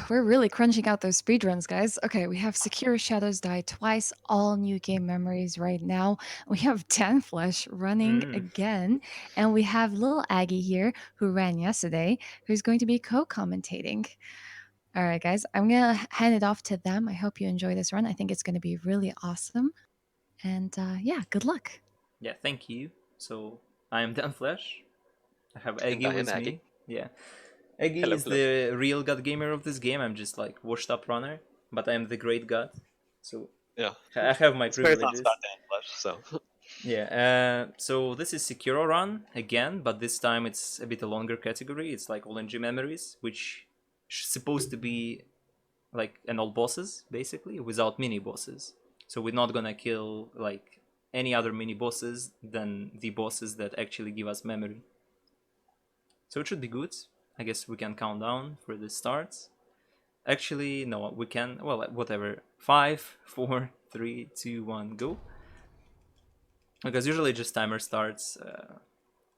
we're really crunching out those speedruns, guys. Okay, we have Sekiro Shadows Die Twice, all new game memories right now. We have danflesh running Mm. again. And we have little Aggie here, who ran yesterday, who's going to be co-commentating. All right, guys, I'm going to hand it off to them. I hope you enjoy this run. I think it's going to be really awesome. And yeah, good luck. Yeah, thank you. So I am danflesh. I have And Eggy I am with Aggie. me. Yeah, Eggy Hello, is hello. the real god gamer of this game. I'm just like washed up runner, but I am the great god. So Yeah. I have my This marathon's privileges. about Dan Flesh, so. Yeah, so this is Sekiro run again, but this time it's a bit a longer category. It's like OLNG memories, which is supposed to be like an all bosses basically without mini bosses. So we're not gonna kill like any other mini bosses than the bosses that actually give us memory. So it should be good. I guess we can count down for the starts. Actually, no, we can. Well, whatever. 5, 4, 3, 2, 1, go. Because usually just timer starts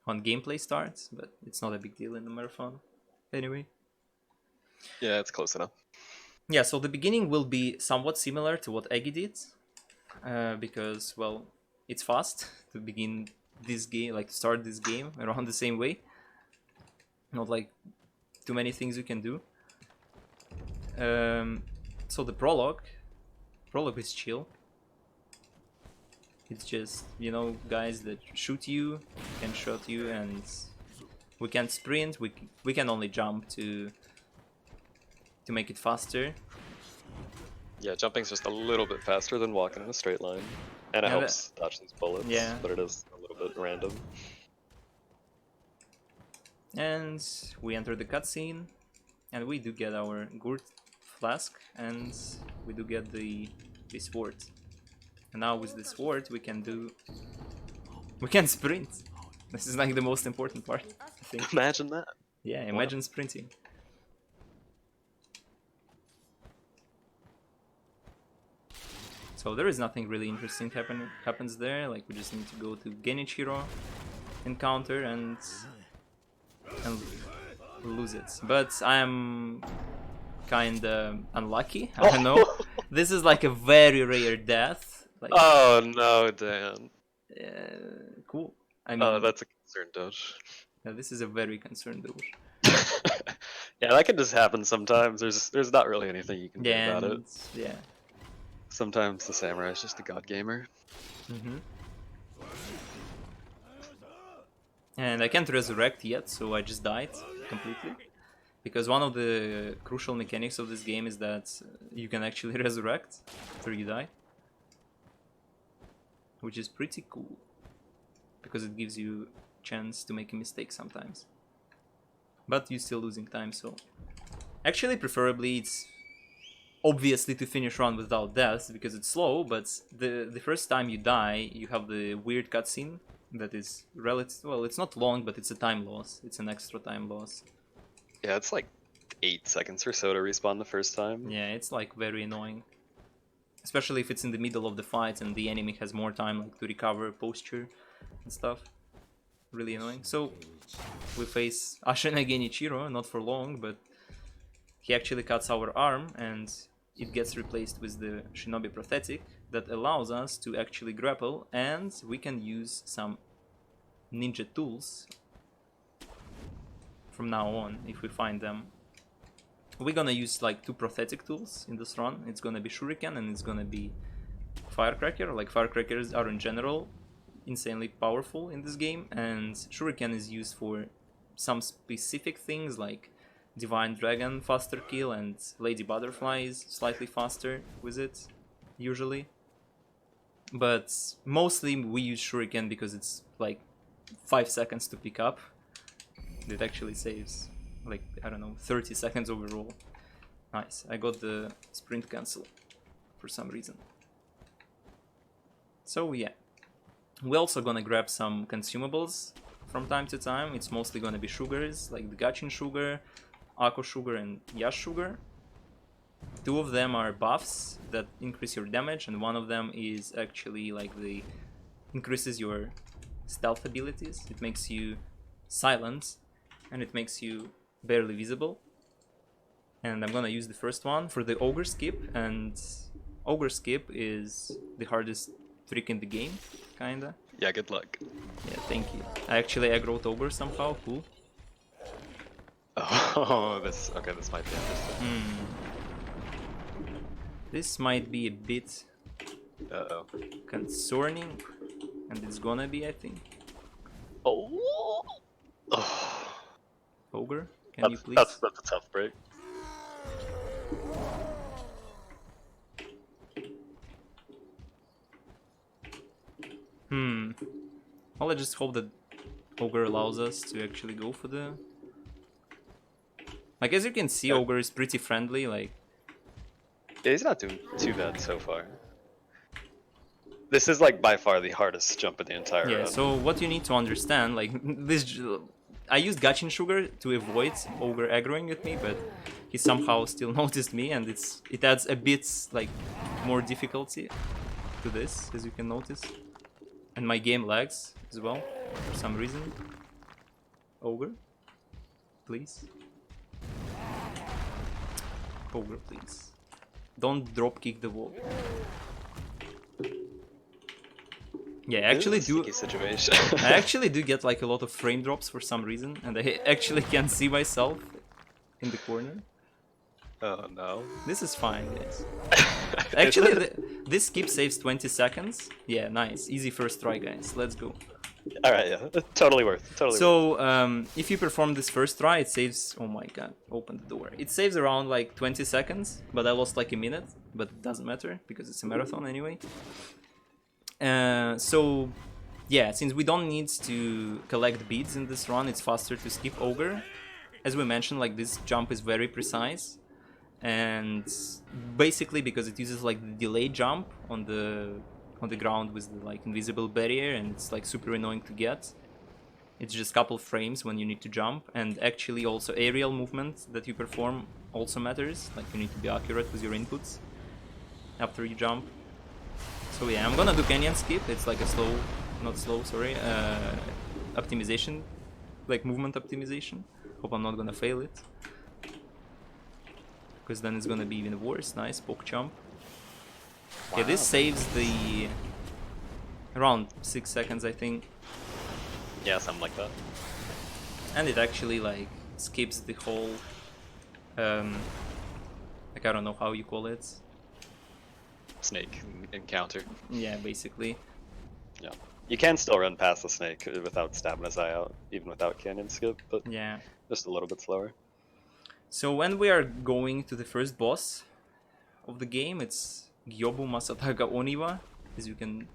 on gameplay starts, but it's not a big deal in the marathon. Anyway. Yeah, it's close enough. Yeah, so the beginning will be somewhat similar to what Eggy did, because, well, it's fast to begin this game, like to start this game around the same way. Not like too many things you can do. So the prologue is chill. It's just, you know, guys that shoot you, can shoot you, and we can't sprint. We can only jump to make it faster. Yeah, jumping's just a little bit faster than walking in a straight line. And it Yeah, helps dodge these bullets, yeah. but it is a little bit random. And we enter the cutscene, and we do get our gourd flask, and we do get the sword. And now with the sword we can sprint. This is like the most important part, I think. Imagine that. Yeah, imagine sprinting. So there is nothing really interesting happens there. Like we just need to go to Genichiro encounter and lose it. But I'm kinda unlucky. I don't know. This is like a very rare death. Like, Oh no, Dan. cool. I mean, Oh, that's a concern, Doge. yeah, this is a very concerned douche. Yeah, that can just happen sometimes. There's not really anything you can do Yeah, about it. and yeah. Sometimes the samurai is just a god gamer. And I can't resurrect yet, so I just died completely. Because one of the crucial mechanics of this game is that you can actually resurrect after you die. Which is pretty cool. Because it gives you a chance to make a mistake sometimes. But you're still losing time, so... Actually, preferably, it's obviously to finish run without death, because it's slow, but the first time you die, you have the weird cutscene that is relative... Well, it's not long, but it's a time loss. It's an extra time loss. Yeah, it's like 8 seconds or so to respawn the first time. Yeah, it's like very annoying. Especially if it's in the middle of the fight and the enemy has more time like to recover posture and stuff. Really annoying. So we face Ashina Genichiro, not for long, but he actually cuts our arm and it gets replaced with the Shinobi prosthetic that allows us to actually grapple, and we can use some ninja tools from now on if we find them. We're gonna use like 2 prosthetic tools in this run. It's gonna be Shuriken and it's gonna be Firecracker. Like, firecrackers are in general insanely powerful in this game, and Shuriken is used for some specific things like Divine Dragon faster kill, and Lady Butterfly is slightly faster with it, usually. But mostly we use Shuriken because it's like 5 seconds to pick up. It actually saves like, I don't know, 30 seconds overall. Nice, I got the sprint cancel for some reason. So yeah, we're also gonna grab some consumables from time to time. It's mostly gonna be sugars, like the Gachin sugar, Ako sugar, and Yash sugar. 2 of them are buffs that increase your damage, and one of them is actually like the increases your stealth abilities. It makes you silent, and it makes you barely visible. And I'm gonna use the first one for the ogre skip, and ogre skip is the hardest trick in the game, kinda. Yeah, good luck. Yeah, thank you. I actually aggroed ogre somehow, cool. Oh, this might be interesting. This might be a bit Uh-oh. concerning, and it's gonna be, I think. Oh. Oh. Ogre, can you please? That's a tough break. Well, I just hope that ogre allows us to actually go for the... Like, as you can see, ogre is pretty friendly, like... Yeah, he's not doing too bad so far. This is like by far the hardest jump in the entire Yeah, run. so what you need to understand, like, this... I used Gachin Sugar to avoid ogre aggroing at me, but he somehow still noticed me, and it adds a bit, like, more difficulty to this, as you can notice. And my game lags as well, for some reason. Ogre, please. Ogre, please. Don't drop kick the wall. Yeah, I actually do. Sticky situation. I actually do get like a lot of frame drops for some reason, and I actually can't see myself in the corner. Oh no. This is fine, guys. Actually, this skip saves 20 seconds. Yeah, nice. Easy first try, guys. Let's go. Alright, yeah. Totally worth. Totally worth. So, if you perform this first try, it saves... Oh my god, open the door. It saves around like 20 seconds, but I lost like a minute. But it doesn't matter, because it's a marathon anyway. So, yeah, since we don't need to collect beads in this run, it's faster to skip ogre. As we mentioned, like, this jump is very precise. And basically because it uses like the delay jump on the ground with the like invisible barrier, and it's like super annoying to get. It's just a couple frames when you need to jump, and actually also aerial movement that you perform also matters. Like, you need to be accurate with your inputs after you jump. So yeah, I'm gonna do canyon skip. It's like a optimization, like movement optimization. Hope I'm not gonna fail it, because then it's gonna be even worse. Nice poke jump. Okay, this saves the around 6 seconds, I think. Yeah, something like that. And it actually like skips the whole like, I don't know how you call it. Snake encounter. Yeah, basically. Yeah. You can still run past the snake without Stamina's Eye out, even without canyon skip, but Yeah. just a little bit slower. So when we are going to the first boss of the game, it's Gyobu Masataga Oniwa, as you can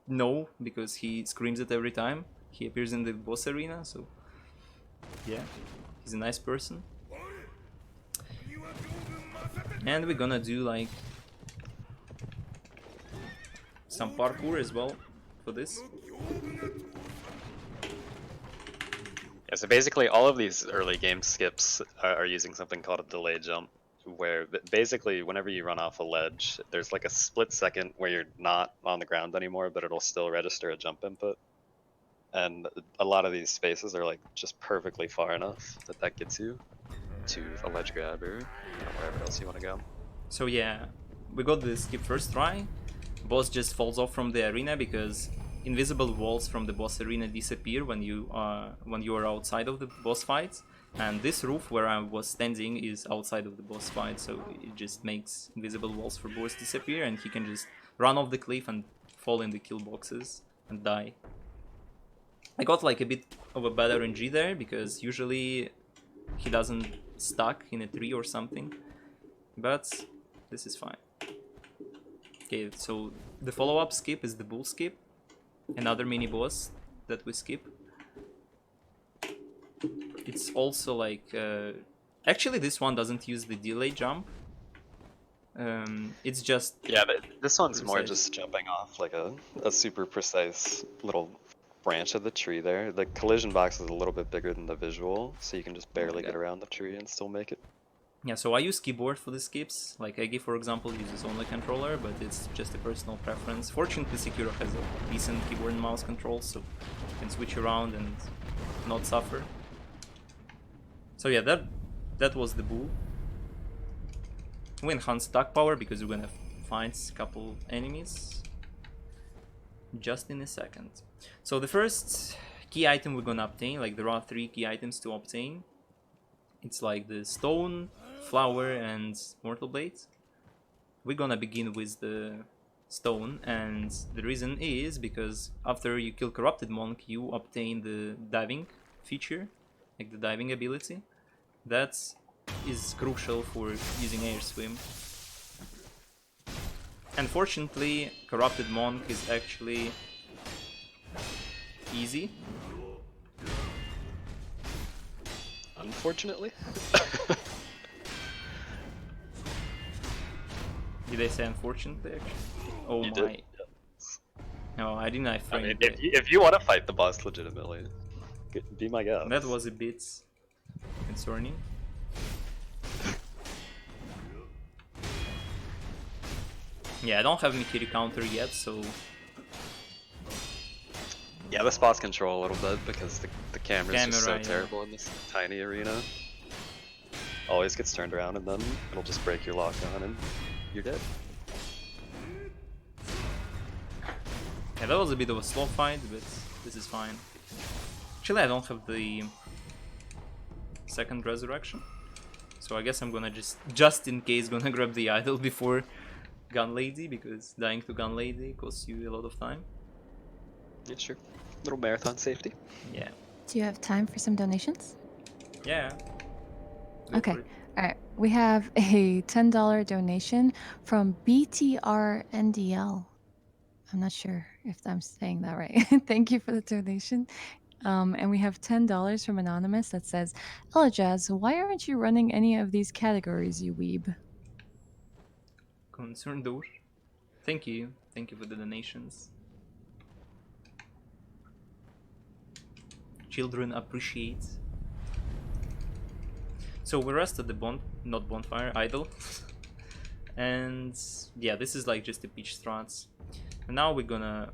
know, because he screams it every time he appears in the boss arena, so yeah, he's a nice person. And we're gonna do like some parkour as well for this. Yeah, so basically all of these early game skips are using something called a delay jump, where basically whenever you run off a ledge, there's like a split second where you're not on the ground anymore, but it'll still register a jump input. And a lot of these spaces are like just perfectly far enough that gets you to a ledge grab or wherever else you want to go. So yeah, we got the skip first try. Boss just falls off from the arena because invisible walls from the boss arena disappear when you are outside of the boss fight, and this roof where I was standing is outside of the boss fight, so it just makes invisible walls for boss disappear, and he can just run off the cliff and fall in the kill boxes and die. I got like a bit of a bad RNG there because usually he doesn't stuck in a tree or something, but this is fine. Okay, so the follow-up skip is the bull skip, another mini boss that we skip. It's also like actually this one doesn't use the delay jump. It's just, yeah, but this one's precise. more just jumping off like a super precise little branch of the tree there. The collision box is a little bit bigger than the visual, so you can just barely get around the tree and still make it. Yeah, so I use keyboard for the skips. Like Egi, for example, uses only controller, but it's just a personal preference. Fortunately, Sekiro has a decent keyboard and mouse control, so you can switch around and not suffer. So yeah, that that was the bull. We enhance attack power because we're gonna fight a couple enemies just in a second. So the first key item we're gonna obtain, like there are 3 key items to obtain. It's like the stone, flower, and mortal blade. We're gonna begin with the stone, and the reason is because after you kill corrupted monk, you obtain the diving feature, like the diving ability. That is crucial for using air swim. Unfortunately, corrupted monk is actually easy. Unfortunately. Did I say unfortunately? Actually? Oh You my! did. No, I didn't. I I framed mean, it. if you want to fight the boss legitimately, be my guest. That was a bit concerning. Yeah, I don't have Mikiri counter yet, so Yeah, this boss control a little bit because the camera's just so Camera, yeah. terrible in this tiny arena. Always gets turned around and then it'll just break your lock on and you're dead. yeah, that was a bit of a slow fight, but this is fine. Actually, I don't have the second resurrection, so I guess I'm gonna just in case, gonna grab the idol before Gun Lady, because dying to Gun Lady costs you a lot of time. Yeah, sure. Little marathon safety. Yeah, Do you have time for some donations? yeah. Go Okay. for it. All right. We have a $10 donation from BTRNDL. I'm not sure if I'm saying that right. Thank you for the donation. And we have $10 from Anonymous that says, Ella Jazz, why aren't you running any of these categories, you weeb? Concern door. Thank you for the donations. Children appreciate. So we rested the not bonfire, idol. And yeah, this is like just a peach strats. And now we're gonna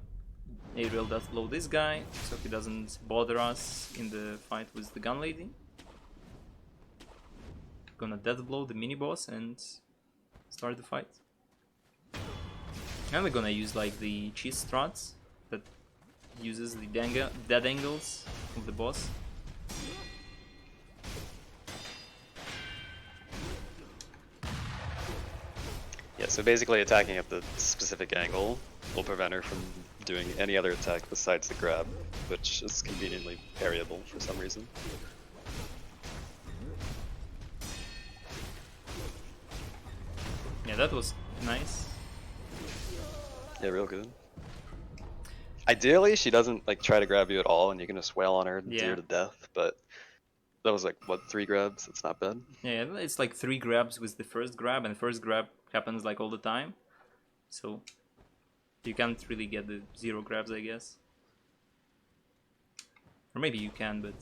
aerial death blow this guy, so he doesn't bother us in the fight with the gun lady. Gonna death blow the mini boss and start the fight. And we're gonna use like the cheese strats that uses the dead angles of the boss. Yeah, so basically attacking at the specific angle will prevent her from doing any other attack besides the grab, which is conveniently parryable for some reason. Yeah, that was nice. Yeah, real good. Ideally, she doesn't like try to grab you at all, and you can just wail on her and do her to death. But that was like what, 3 grabs? It's not bad. Yeah, it's like 3 grabs with the first grab, and the first grab happens like all the time, so you can't really get the 0 grabs, I guess. Or maybe you can, but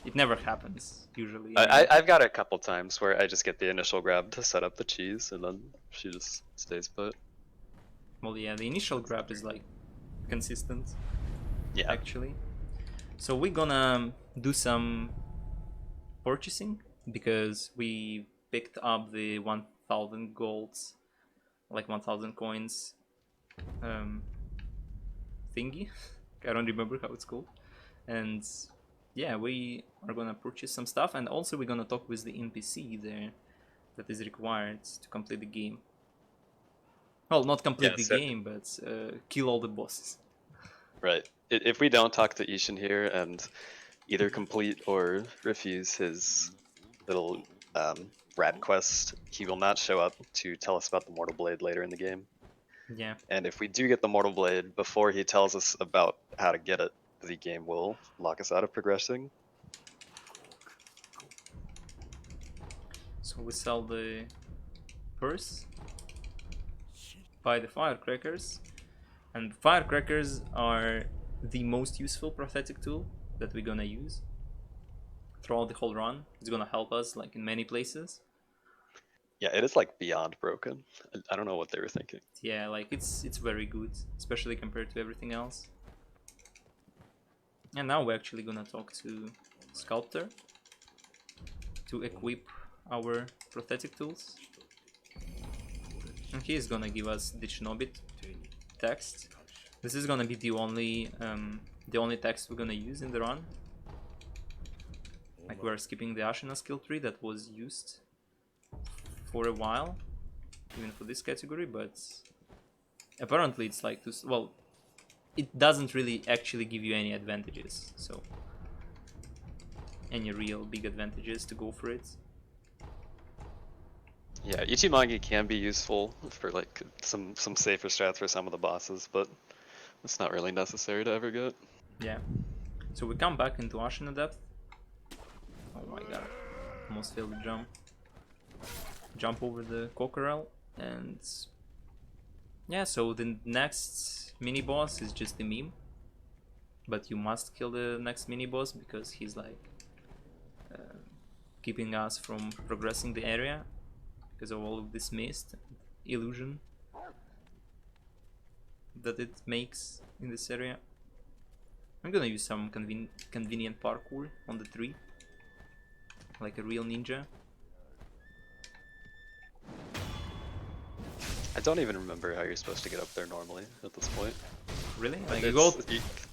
it never happens usually. I've got it a couple times where I just get the initial grab to set up the cheese, and then she just stays put. Well, yeah, the initial grab is like consistent. Yeah. Actually, so we're gonna do some purchasing because we picked up the 1000 golds, like 1000 coins thingy. I don't remember how it's called. And yeah, we are gonna purchase some stuff, and also we're gonna talk with the NPC there that is required to complete the game. Well, not complete the game, but kill all the bosses. Right. If we don't talk to Ishin here and either complete or refuse his little rat quest, he will not show up to tell us about the Mortal Blade later in the game. Yeah. And if we do get the Mortal Blade before he tells us about how to get it, the game will lock us out of progressing. So we sell the purse, buy the firecrackers, and firecrackers are the most useful prosthetic tool that we're gonna use throughout the whole run. It's gonna help us like in many places. Yeah, it is like beyond broken. I don't know what they were thinking. Yeah, like it's very good, especially compared to everything else. And now we're actually gonna talk to Sculptor to equip our prosthetic tools. And he is gonna give us the Shinobi text. This is gonna be the only text we're gonna use in the run. Like we're skipping the Ashina skill tree that was used for a while, even for this category, but apparently it's like this. Well, it doesn't really actually give you any advantages, so any real big advantages to go for it. Yeah, Ichimagi can be useful for like some safer strats for some of the bosses, but it's not really necessary to ever get. Yeah. So we come back into Ashina depth. Oh my god. Almost failed the jump. Jump over the cockerel, and yeah, so the next mini boss is just a meme. But you must kill the next mini boss because he's like keeping us from progressing the area because of all of this mist and illusion that it makes in this area. I'm gonna use some convenient parkour on the tree, like a real ninja. I don't even remember how you're supposed to get up there normally at this point. Really? But Like you go,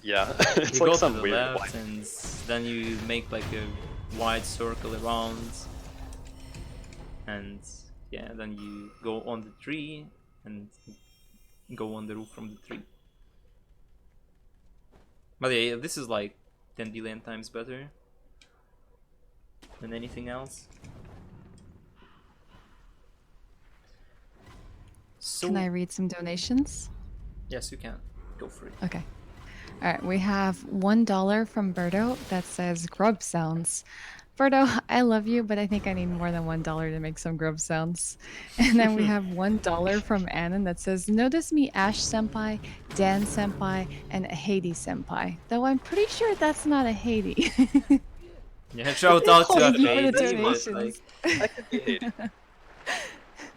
yeah, it's you like go some to the weird left, and then you make like a wide circle around, and yeah, then you go on the tree and go on the roof from the tree. But yeah, this is like 10 billion times better than anything else. So, Can I read some donations? yes, you can. Go for it. Okay. All right, we have $1 from Berto that says grub sounds. Berto, I love you, but I think I need more than $1 to make some grub sounds. And then we have $1 from Annan that says, notice me Ash Senpai, Dan Senpai, and a Haiti Senpai. Though I'm pretty sure that's not a Haiti. Yeah, shout out to Thank you for the Haiti, but donations. like, I could be hated.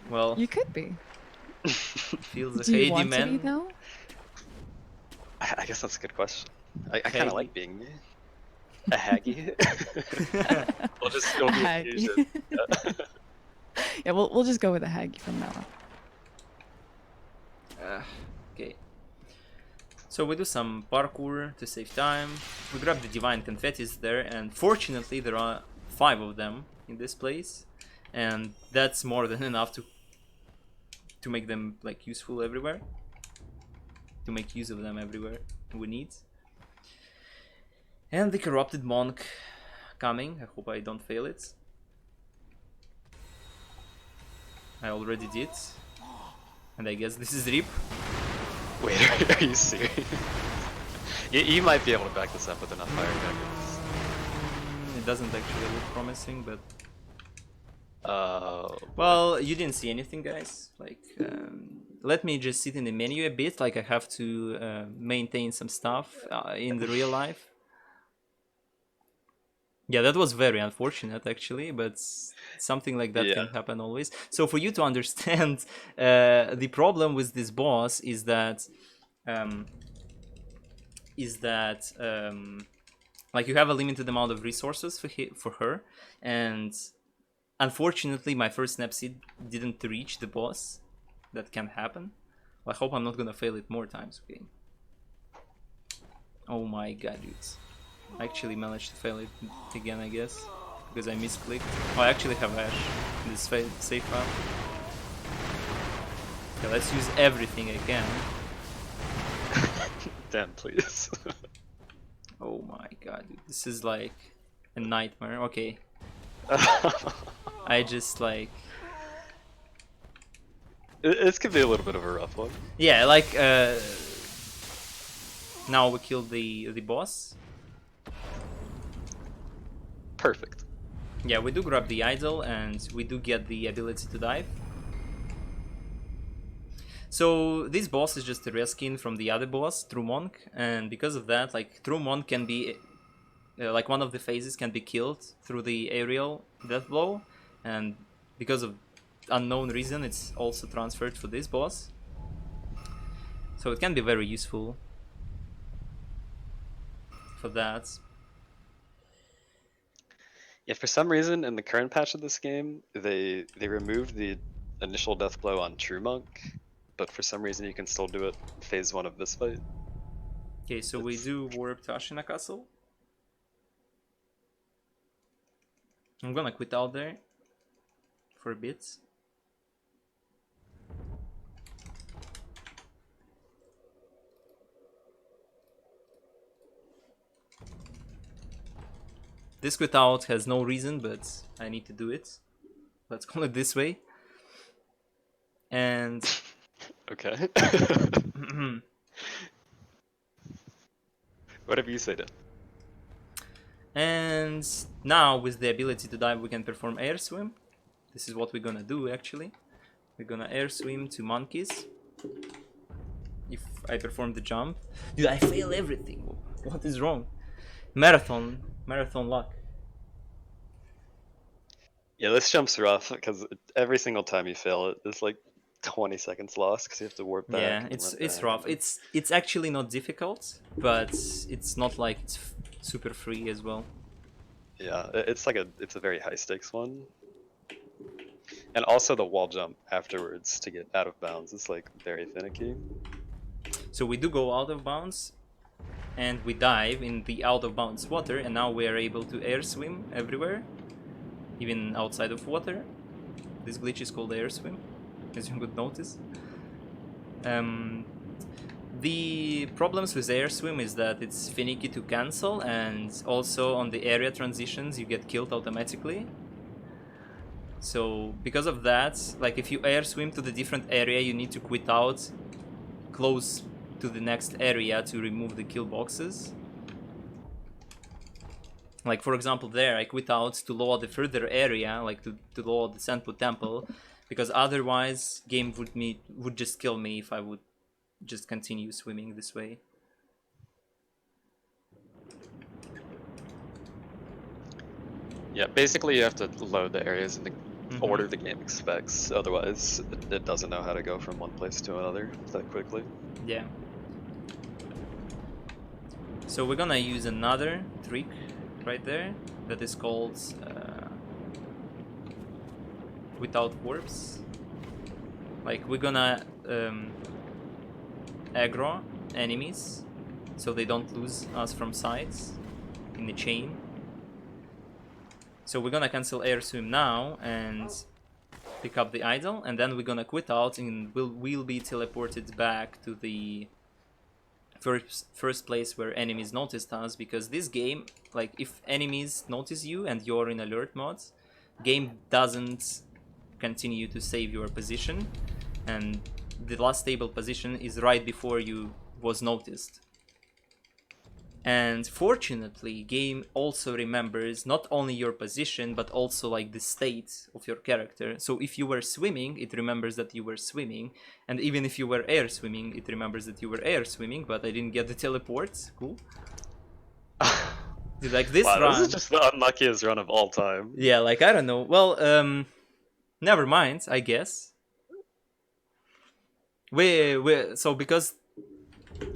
well, You could be. feels a Do you Haiti want to be, man. though? I guess that's a good question. I kind Haggy. of like being me. A haggy. We'll just go A be a haggy. fusion. Yeah, we'll just go with a Haggy from now on. Okay. So we do some parkour to save time. We grab the divine confettis there, and fortunately there are 5 of them in this place, and that's more than enough to make them like useful everywhere. To make use of them everywhere we need. And the corrupted monk coming. I hope I don't fail it. I already did. And I guess this is RIP. Wait, are you serious? You might be able to back this up with enough firecrackers. It doesn't actually look promising, but Oh. well, you didn't see anything, guys. Like, let me just sit in the menu a bit. Like, I have to maintain some stuff in the real life. Yeah, that was very unfortunate, actually, but something like that can happen always. So, for you to understand, the problem with this boss is that, like, you have a limited amount of resources for her, and unfortunately, my first snap seed didn't reach the boss. That can happen. I hope I'm not gonna fail it more times. Okay. Oh my god, dudes. I actually managed to fail it again, I guess, because I misclicked. Oh, I actually have Ash in this safe path. Okay, let's use everything I can. Dan, please. Oh my god, dude. This is like a nightmare. Okay. I just like... This could be a little bit of a rough one. Yeah, like, now we killed the boss. Perfect. Yeah, we do grab the idol and we do get the ability to dive. So this boss is just a reskin from the other boss, True Monk, and because of that, like, True Monk can be, like, one of the phases can be killed through the aerial death blow, and because of unknown reason, it's also transferred for this boss. So it can be very useful for that. Yeah, for some reason in the current patch of this game, they removed the initial death blow on True Monk, but for some reason you can still do it phase 1 of this fight. Okay, so we It's do warp to Ashina Castle. I'm gonna quit out there for a bit. This quit out has no reason, but I need to do it. Let's call it this way. And okay. Whatever you say, Dan. and now with the ability to dive, we can perform air swim. This is what we're gonna do actually. We're gonna air swim to monkeys. If I perform the jump, dude, I fail everything. What is wrong? Marathon luck. Yeah, this jump's rough because every single time you fail it, there's like 20 seconds lost because you have to warp back. Yeah, and it's run back. rough. It's actually not difficult, but it's not like it's super free as well. Yeah, it's a very high stakes one. And also the wall jump afterwards to get out of bounds is like very finicky. So we do go out of bounds, and we dive in the out of bounds water, and now we are able to air swim everywhere, even outside of water. This glitch is called air swim, as you could notice. The problems with air swim is that it's finicky to cancel, and also on the area transitions you get killed automatically. So because of that, like if you air swim to the different area, you need to quit out close to the next area to remove the kill boxes. Like for example there, I quit out to load the further area, like to load the Sandput Temple, because otherwise game would just kill me if I would just continue swimming this way. Yeah, basically you have to load the areas in the order the game expects, otherwise it doesn't know how to go from one place to another that quickly. Yeah. So we're gonna use another trick right there that is called without warps. Like we're gonna aggro enemies so they don't lose us from sights in the chain. So we're gonna cancel air swim now and pick up the idol, and then we're gonna quit out and we'll be teleported back to the first place where enemies noticed us, because this game, like if enemies notice you and you're in alert mode, game doesn't continue to save your position, and the last stable position is right before you was noticed. And fortunately, game also remembers not only your position but also like the state of your character. So if you were swimming, it remembers that you were swimming, and even if you were air swimming, it remembers that you were air swimming. But I didn't get the teleports. Cool. Dude, like this wow, run. This is just the unluckiest run of all time. Yeah, like I don't know. Well, never mind. I guess. So because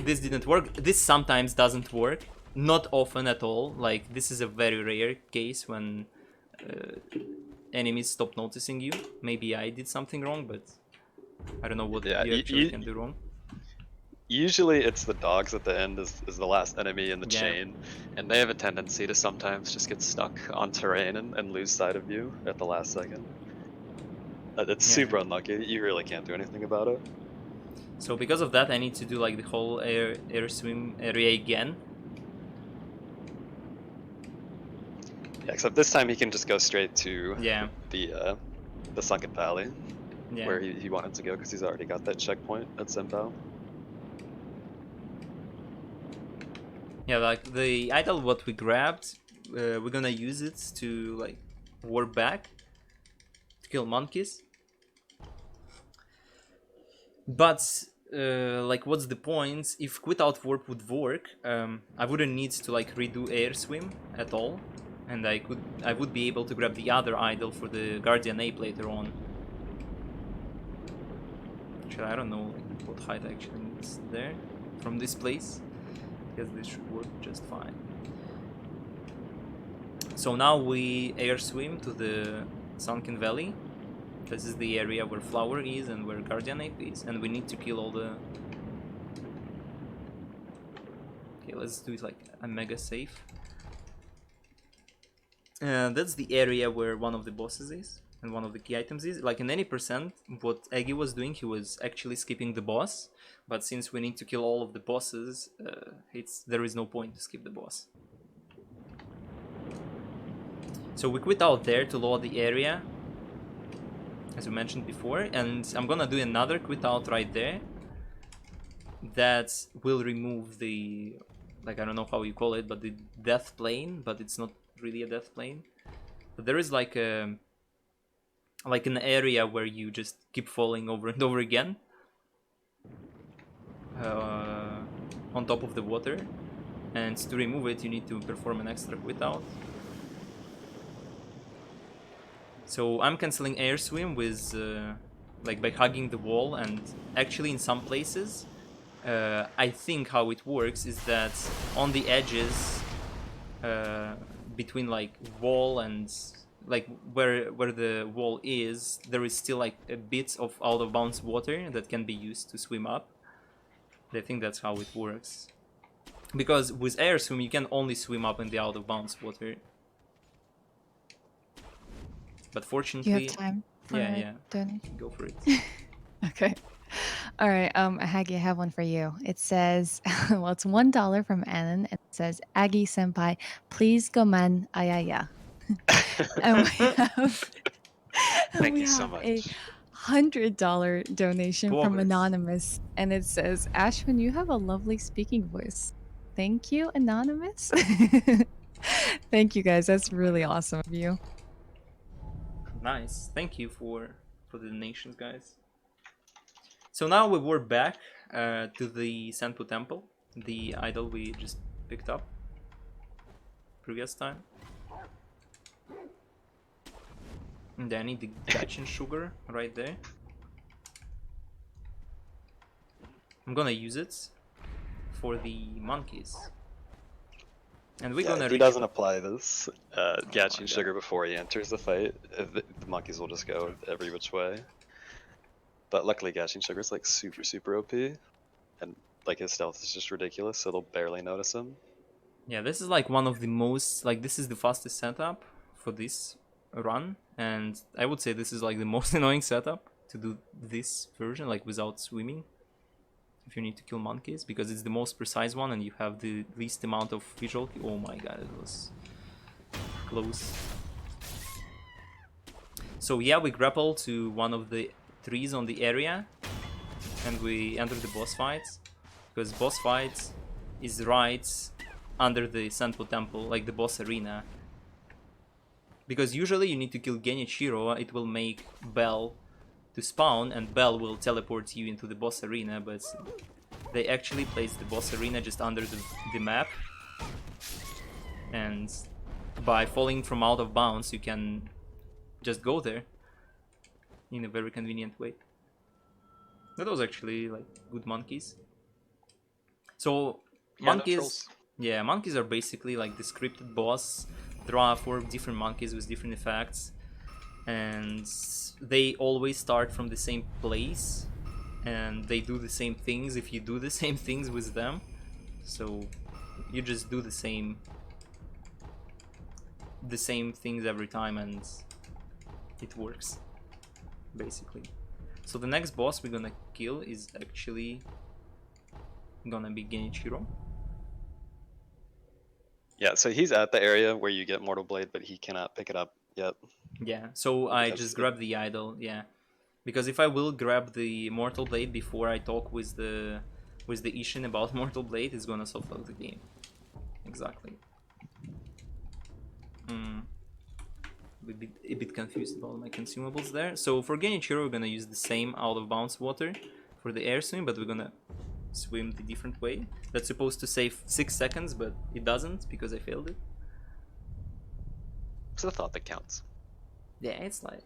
this didn't work, this sometimes doesn't work, not often at all. Like this is a very rare case when enemies stop noticing you. Maybe I did something wrong, but I don't know what you actually can do wrong. Usually it's the dogs at the end is the last enemy in the Yeah. chain, and they have a tendency to sometimes just get stuck on terrain and lose sight of you at the last second. It's super unlucky. You really can't do anything about it. So because of that, I need to do like the whole air swim area again. Yeah, except this time he can just go straight to the sunken valley, where he wanted to go because he's already got that checkpoint at Senpao. Yeah, like the idol what we grabbed, we're gonna use it to like warp back to kill monkeys. But like what's the point? If quit out warp would work, I wouldn't need to like redo air swim at all, and I would be able to grab the other idol for the Guardian Ape later on. Actually, I don't know what height actually is there from this place. I guess this should work just fine. So now we air swim to the Sunken Valley. This is the area where Flower is and where Guardian Ape is, and we need to kill all the... Okay, let's do it like a mega safe. That's the area where one of the bosses is, and one of the key items is. Like in any percent, what Aggie was doing, he was actually skipping the boss, but since we need to kill all of the bosses, there is no point to skip the boss. So we quit out there to load the area, as we mentioned before, and I'm gonna do another quit out right there that will remove the, like, I don't know how you call it, but the death plane, but it's not really a death plane. But there is like an area where you just keep falling over and over again on top of the water, and to remove it you need to perform an extra quit out. So I'm canceling air swim with like by hugging the wall, and actually in some places I think how it works is that on the edges between like wall and like where the wall is, there is still like a bit of out of bounds water that can be used to swim up. I think that's how it works, because with air swim you can only swim up in the out of bounds water. But fortunately, You have time for yeah, donation? go for it. Okay. All right, Haggy, I have one for you. It says, well, it's $1 from Annan, and it says, Aggie Senpai, please go man, ayaya. And we have, and Thank we you so have a much. $100 donation from Poggers. Anonymous, and it says, Ashwin, you have a lovely speaking voice. Thank you, Anonymous. Thank you, guys. That's really awesome of you. Nice. Thank you for the donations, guys. So now we were back to the Sanpu Temple, the idol we just picked up previous time. And I need the Gachin sugar right there. I'm gonna use it for the monkeys. And we're gonna He reach... doesn't apply this my Gachin God. sugar before he enters the fight. The monkeys will just go every which way. But luckily Gachin sugar is like super OP, and like his stealth is just ridiculous, so they'll barely notice him. Yeah, this is like one of the most, like, this is the fastest setup for this run, and I would say this is like the most annoying setup to do this version, like without swimming, if you need to kill monkeys, because it's the most precise one and you have the least amount of visual. Oh my god, it was close. So yeah, we grapple to one of the trees on the area and we enter the boss fight, because boss fight is right under the Senpo Temple, like the boss arena. Because usually you need to kill Genichiro, it will make Bell to spawn and Bell will teleport you into the boss arena, but they actually placed the boss arena just under the map, and by falling from out of bounds you can just go there in a very convenient way. That was actually like good monkeys. So Yeah, no monkeys, trolls. yeah, monkeys are basically like the scripted boss. There are 4 different monkeys with different effects, and they always start from the same place, and they do the same things if you do the same things with them. So you just do the same things every time, and it works basically. So the next boss we're gonna kill is actually gonna be Genichiro. Yeah, so he's at the area where you get Mortal Blade, but he cannot pick it up yet. Yeah, so I Because just grabbed the idol, yeah. Because if I will grab the Mortal Blade before I talk with the Ishin about Mortal Blade, it's gonna softlock the game. Exactly. A bit confused about my consumables there. So for Genichiro we're gonna use the same out of bounds water for the air swim, but we're gonna swim the different way. That's supposed to save 6 seconds, but it doesn't because I failed it. It's the thought that counts. Yeah, it's like,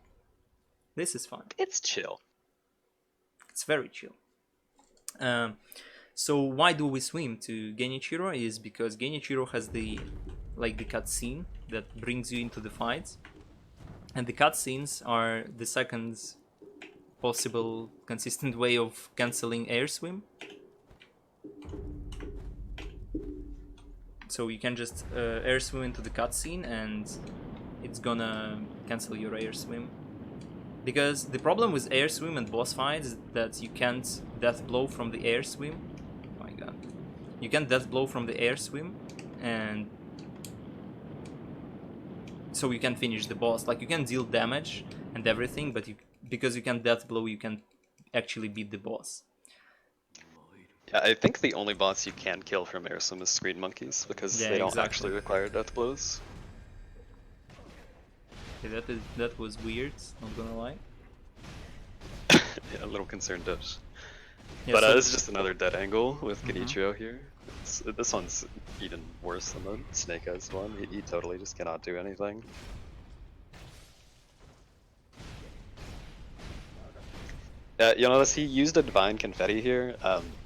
this is fun. It's chill. It's very chill. So why do we swim to Genichiro is because Genichiro has the like the cutscene that brings you into the fight. And the cutscenes are the second possible consistent way of canceling air swim. So you can just air swim into the cutscene and it's gonna cancel your air swim. Because the problem with air swim and boss fights is that you can't death blow from the air swim. Oh my god. You can't death blow from the air swim, and so you can finish the boss. Like, you can deal damage and everything, but because you can death blow, you can actually beat the boss. Yeah, I think the only boss you can kill from air swim is screen monkeys because Yeah, they don't exactly. actually require death blows. Yeah, that was weird, not gonna lie. Yeah, a little concerned Dish. Yeah, But so this is just another dead angle with Genichiro here. This one's even worse than the Snake Eyes one. He totally just cannot do anything. You'll notice he used a Divine Confetti here.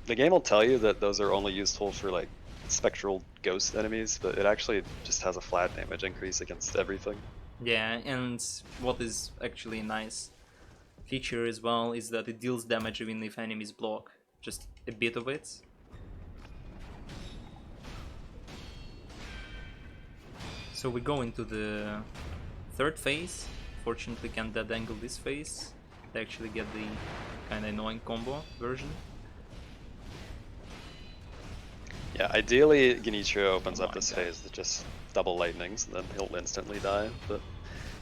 The game will tell you that those are only useful for like spectral ghost enemies, but it actually just has a flat damage increase against everything. yeah, and what is actually a nice feature as well is that it deals damage even if enemies block just a bit of it. So we go into the third phase. Fortunately, can't dead angle this phase. They actually get the kind of annoying combo version. Yeah, ideally Genichiro opens Oh up my this God. phase with just double lightnings, and then he'll instantly die, but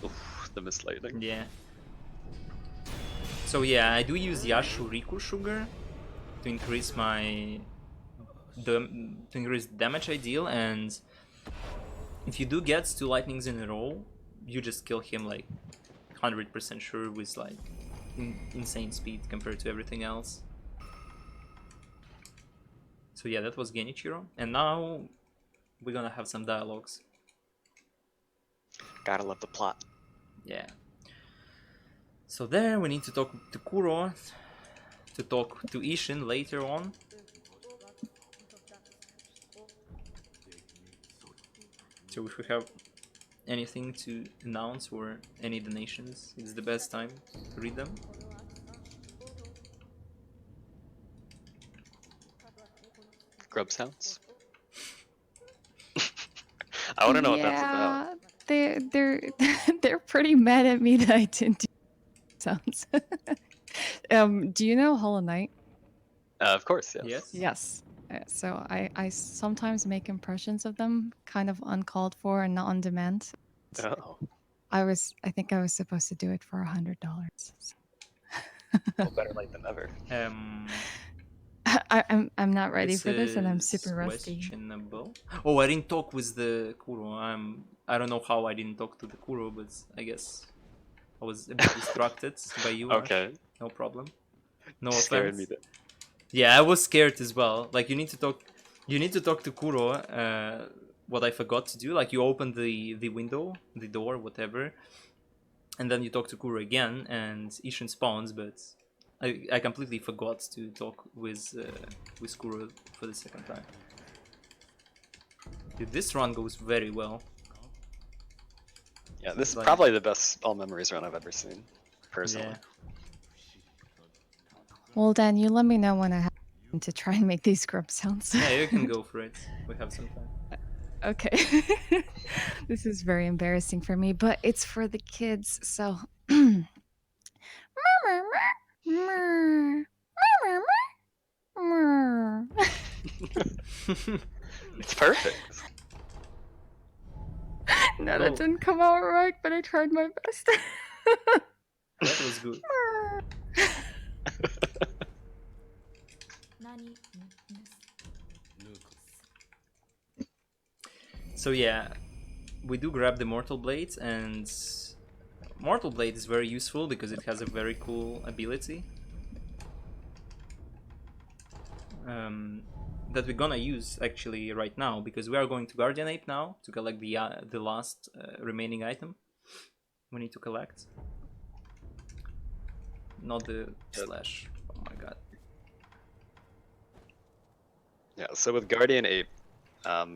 oof, the missed lightning. Yeah. So yeah, I do use Yashuriku Sugar to increase my to increase the damage I deal, and if you do get 2 lightnings in a row, you just kill him like 100% sure with like insane speed compared to everything else. So yeah, that was Genichiro, and now we're gonna have some dialogues. Gotta love the plot. Yeah. So there we need to talk to Kuro, to talk to Ishin later on. So if we have anything to announce or any donations, it's the best time to read them. Grub sounds. I want to know what that's about. Yeah, they're they're pretty mad at me that I didn't do sounds. Do you know Hollow Knight? Of course, yes. Yes? Yes. So I sometimes make impressions of them, kind of uncalled for and not on demand. Oh, I think I was supposed to do it for $100. well, better late than never. I'm not ready This for this, and I'm is super rusty. questionable. Oh, I didn't talk with the Kuro. I don't know how I didn't talk to the Kuro, but I guess I was a bit distracted by you, Ash. Okay. No problem. No Scared offense. me. Yeah, I was scared as well. Like, you need to talk to Kuro. What I forgot to do, like, you open the window, the door, whatever, and then you talk to Kuro again, and Ishin spawns, but I completely forgot to talk with Kuro for the second time. Dude, this run goes very well. Yeah, this is Like- probably the best All Memories run I've ever seen, personally. Yeah. Well, Dan, you let me know when I have to try and make these grub sounds. Yeah, you can go for it. We have some time. Okay. This is very embarrassing for me, but it's for the kids, so. It's perfect. No, Cool. that didn't come out right, but I tried my best. That was good. So yeah, we do grab the Mortal Blade, and Mortal Blade is very useful because it has a very cool ability that we're gonna use actually right now, because we are going to Guardian Ape now to collect the last remaining item we need to collect. Not the slash. Oh my god. Yeah, so with Guardian Ape,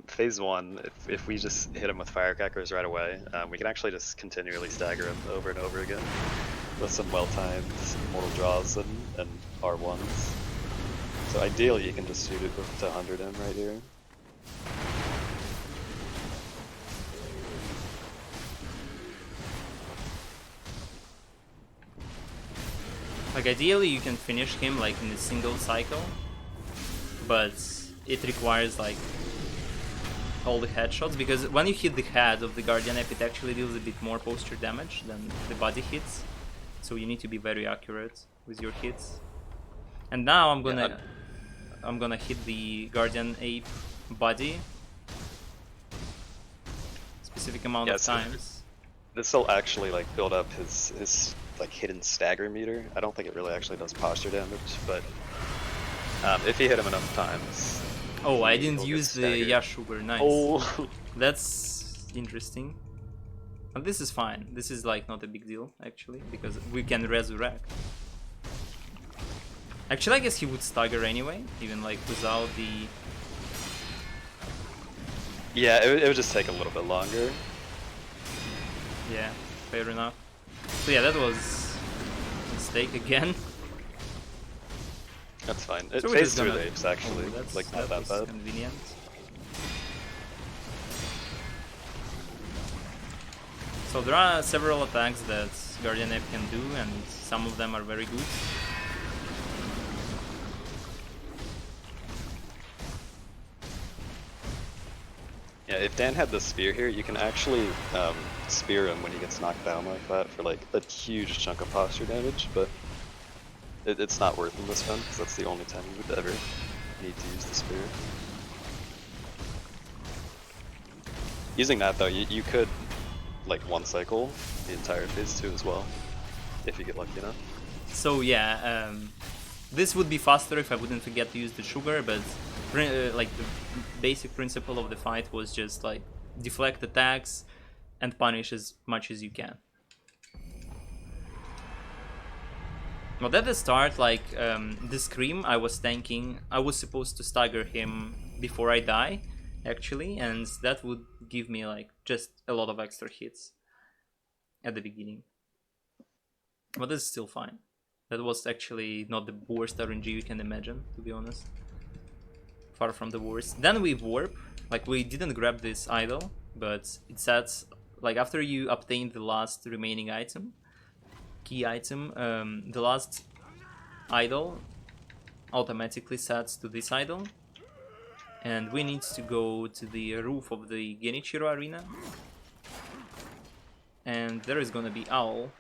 Phase 1, if we just hit him with firecrackers right away, we can actually just continually stagger him over and over again with some well-timed mortal draws and R1s. So ideally you can just shoot it to 100 him right here. Like ideally you can finish him like in a single cycle, but it requires like all the headshots, because when you hit the head of the Guardian Ape, it actually deals a bit more posture damage than the body hits. So you need to be very accurate with your hits. And now I'm gonna hit the Guardian Ape body specific amount of times. This will actually like build up his like hidden stagger meter. I don't think it really actually does posture damage, but if you hit him enough times. Oh, I didn't use the sugar. Nice. Oh, that's interesting. And this is fine. This is like not a big deal actually, because we can resurrect. Actually, I guess he would stagger anyway, even like without the. Yeah, it would just take a little bit longer. Yeah, fair enough. So yeah, that was a mistake again. That's fine. It So phase through the apes actually, like not that bad. Convenient. So there are several attacks that Guardian Ape can do, and some of them are very good. Yeah, if Dan had the spear here, you can actually spear him when he gets knocked down like that for like a huge chunk of posture damage, but it's not worth in this run, because that's the only time you would ever need to use the spear. Using that though, you could like one cycle the entire phase 2 as well, if you get lucky enough. So yeah, this would be faster if I wouldn't forget to use the sugar, but like the basic principle of the fight was just like deflect attacks and punish as much as you can. But at the start, like the Scream I was tanking, I was supposed to stagger him before I die, actually, and that would give me like just a lot of extra hits at the beginning. But that's still fine. That was actually not the worst RNG you can imagine, to be honest. Far from the worst. Then we warp, like we didn't grab this idol, but it sets, like after you obtain the last remaining item, key item, the last idol automatically sets to this idol, and we need to go to the roof of the Genichiro arena, and there is gonna be Owl.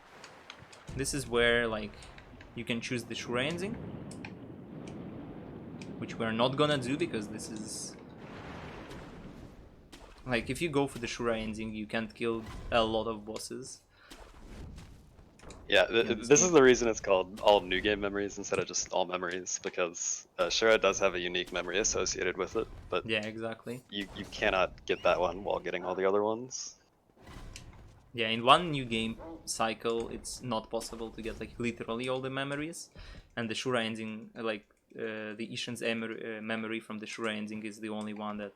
This is where like you can choose the Shura ending, which we're not gonna do because this is like, if you go for the Shura ending, you can't kill a lot of bosses. Yeah, this is the reason it's called all new game memories instead of just all memories, because Shura does have a unique memory associated with it, but yeah, exactly. You cannot get that one while getting all the other ones. Yeah, in one new game cycle, it's not possible to get like literally all the memories, and the Shura ending, like the Ishin's memory from the Shura ending is the only one that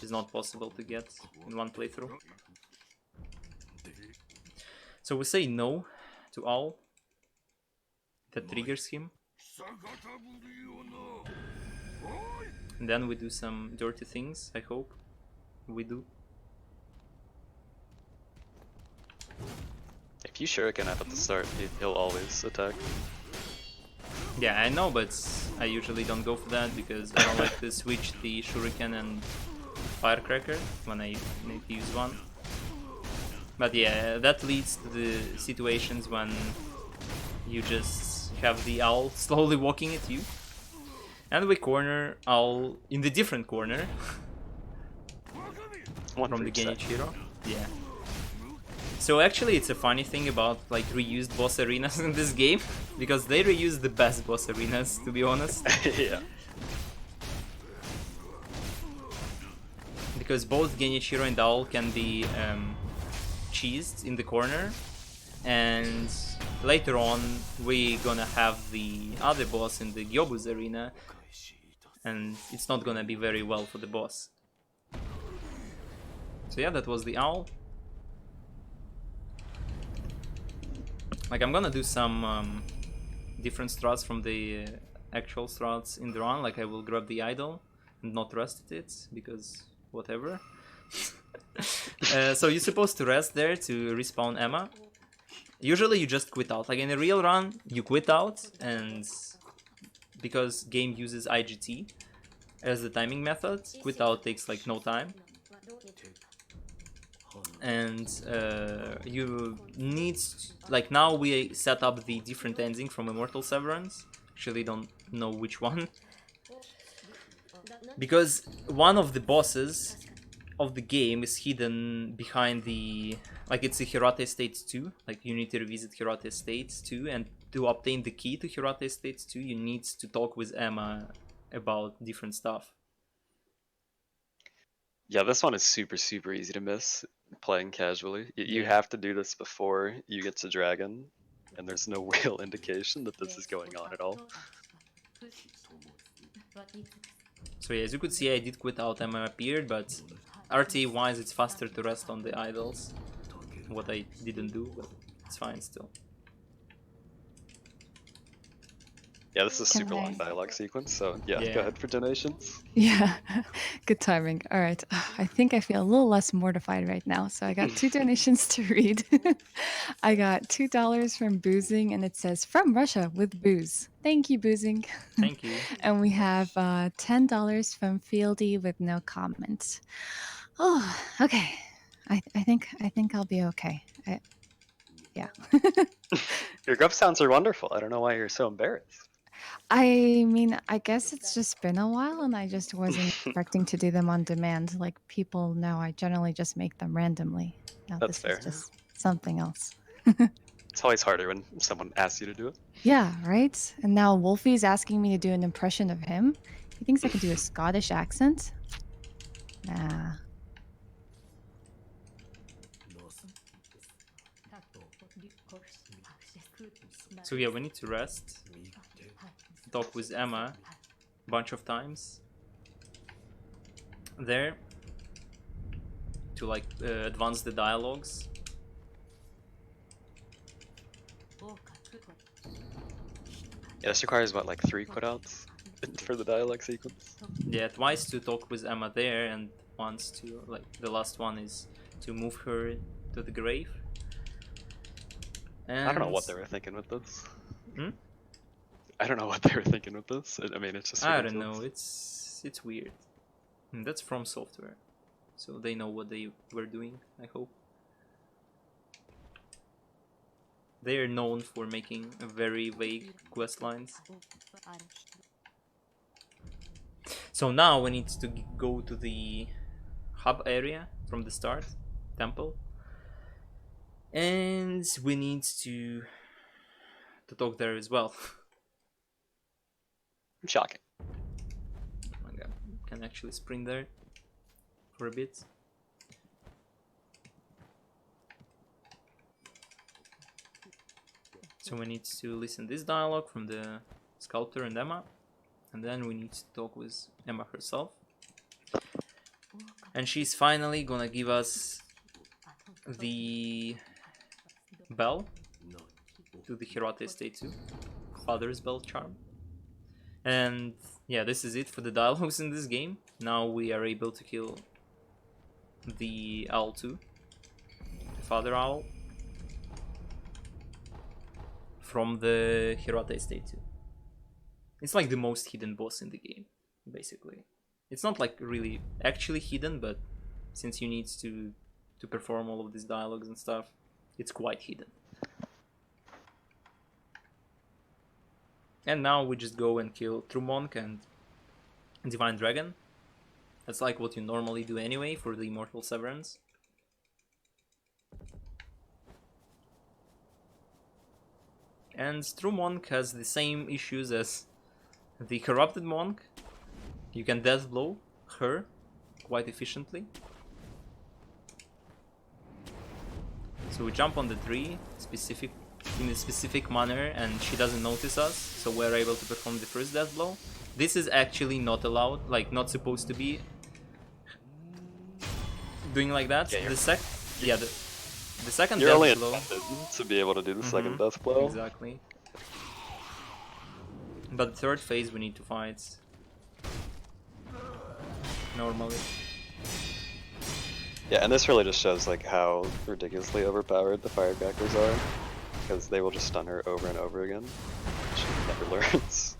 is not possible to get in one playthrough. So we say no to all. That triggers him. And then we do some dirty things, I hope. We do. If you shuriken at the start, he'll always attack. Yeah, I know, but I usually don't go for that because I don't like to switch the shuriken and firecracker when I need to use one. But yeah, that leads to the situations when you just have the owl slowly walking at you. And we corner owl in the different corner from the Genichiro. Yeah. So actually it's a funny thing about like reused boss arenas in this game, because they reuse the best boss arenas, to be honest. Yeah. Because both Genichiro and Owl can be cheesed in the corner, and later on we gonna have the other boss in the Gyobu's arena, and it's not gonna be very well for the boss. So yeah, that was the owl. Like, I'm gonna do some different strats from the actual strats in the run. Like, I will grab the idol and not rest at it, because whatever. So you're supposed to rest there to respawn Emma. Usually you just quit out. Like, in a real run, you quit out, and because game uses IGT as the timing method, quit out takes like no time. And you need, like, now we set up the different ending from Immortal Severance. Actually don't know which one, because one of the bosses of the game is hidden behind the, like, it's a Hirate Estates 2. Like, you need to revisit Hirate Estates 2, and to obtain the key to Hirate Estates 2 you need to talk with Emma about different stuff. Yeah, this one is super easy to miss playing casually. You Yeah. have to do this before you get to Dragon, and there's no real indication that this is going on at all. So yeah, as you could see, I did quit out, Emma appeared, but RTA wise it's faster to rest on the idols. What I didn't do, but it's fine still. Yeah, this is a Can super long I- dialogue sequence, so yeah, Yeah. go ahead for donations. Yeah, good timing. All right. I think I feel a little less mortified right now. So I got 2 donations to read. I got $2 from Boozing, and it says from Russia with booze. Thank you, Boozing. Thank you. And we have $10 from Fieldy with no comment. Oh, okay. I think I'll be okay. Yeah. Your grub sounds are wonderful. I don't know why you're so embarrassed. I mean, I guess it's just been a while, and I just wasn't expecting to do them on demand. Like people know, I generally just make them randomly. Now That's this fair. is just something else. It's always harder when someone asks you to do it. Yeah, right? And now Wolfie's asking me to do an impression of him. He thinks I can do a Scottish accent. Nah. So yeah, we need to rest. Talk with Emma a bunch of times there to like advance the dialogues. Yeah, this requires what, like 3 quitouts for the dialogue sequence? Yeah, twice to talk with Emma there, and once to, like, the last one is to move her to the grave. And I don't know what they were thinking with this. Hmm? I don't know what they were thinking with this. I mean, it's just I don't ridiculous. know, it's weird. That's From Software, so they know what they were doing, I hope. They are known for making very vague quest lines. So now we need to go to the hub area from the start, temple. And we need to talk there as well. Shocking. Oh my god, can actually sprint there for a bit. So we need to listen this dialogue from the sculptor and Emma, and then we need to talk with Emma herself. And she's finally gonna give us the bell to the Hirate Estate 2, Father's Bell charm. And yeah, this is it for the dialogues in this game. Now we are able to kill the owl too, the father owl, from the Hirate Estate 2. It's like the most hidden boss in the game, basically. It's not like really actually hidden, but since you need to perform all of these dialogues and stuff, it's quite hidden. And now we just go and kill True Monk and Divine Dragon. That's like what you normally do anyway for the Immortal Severance. And True Monk has the same issues as the Corrupted Monk. You can death blow her quite efficiently. So we jump on the tree, specific in a specific manner and she doesn't notice us, so we're able to perform the first death blow. This is actually not allowed, like not supposed to be doing like that. Yeah, The second You're only death blow intended to be able to do the second death blow. exactly. But the third phase we need to fight normally. Yeah, and this really just shows like how ridiculously overpowered the firecrackers are, because they will just stun her over and over again. She never learns.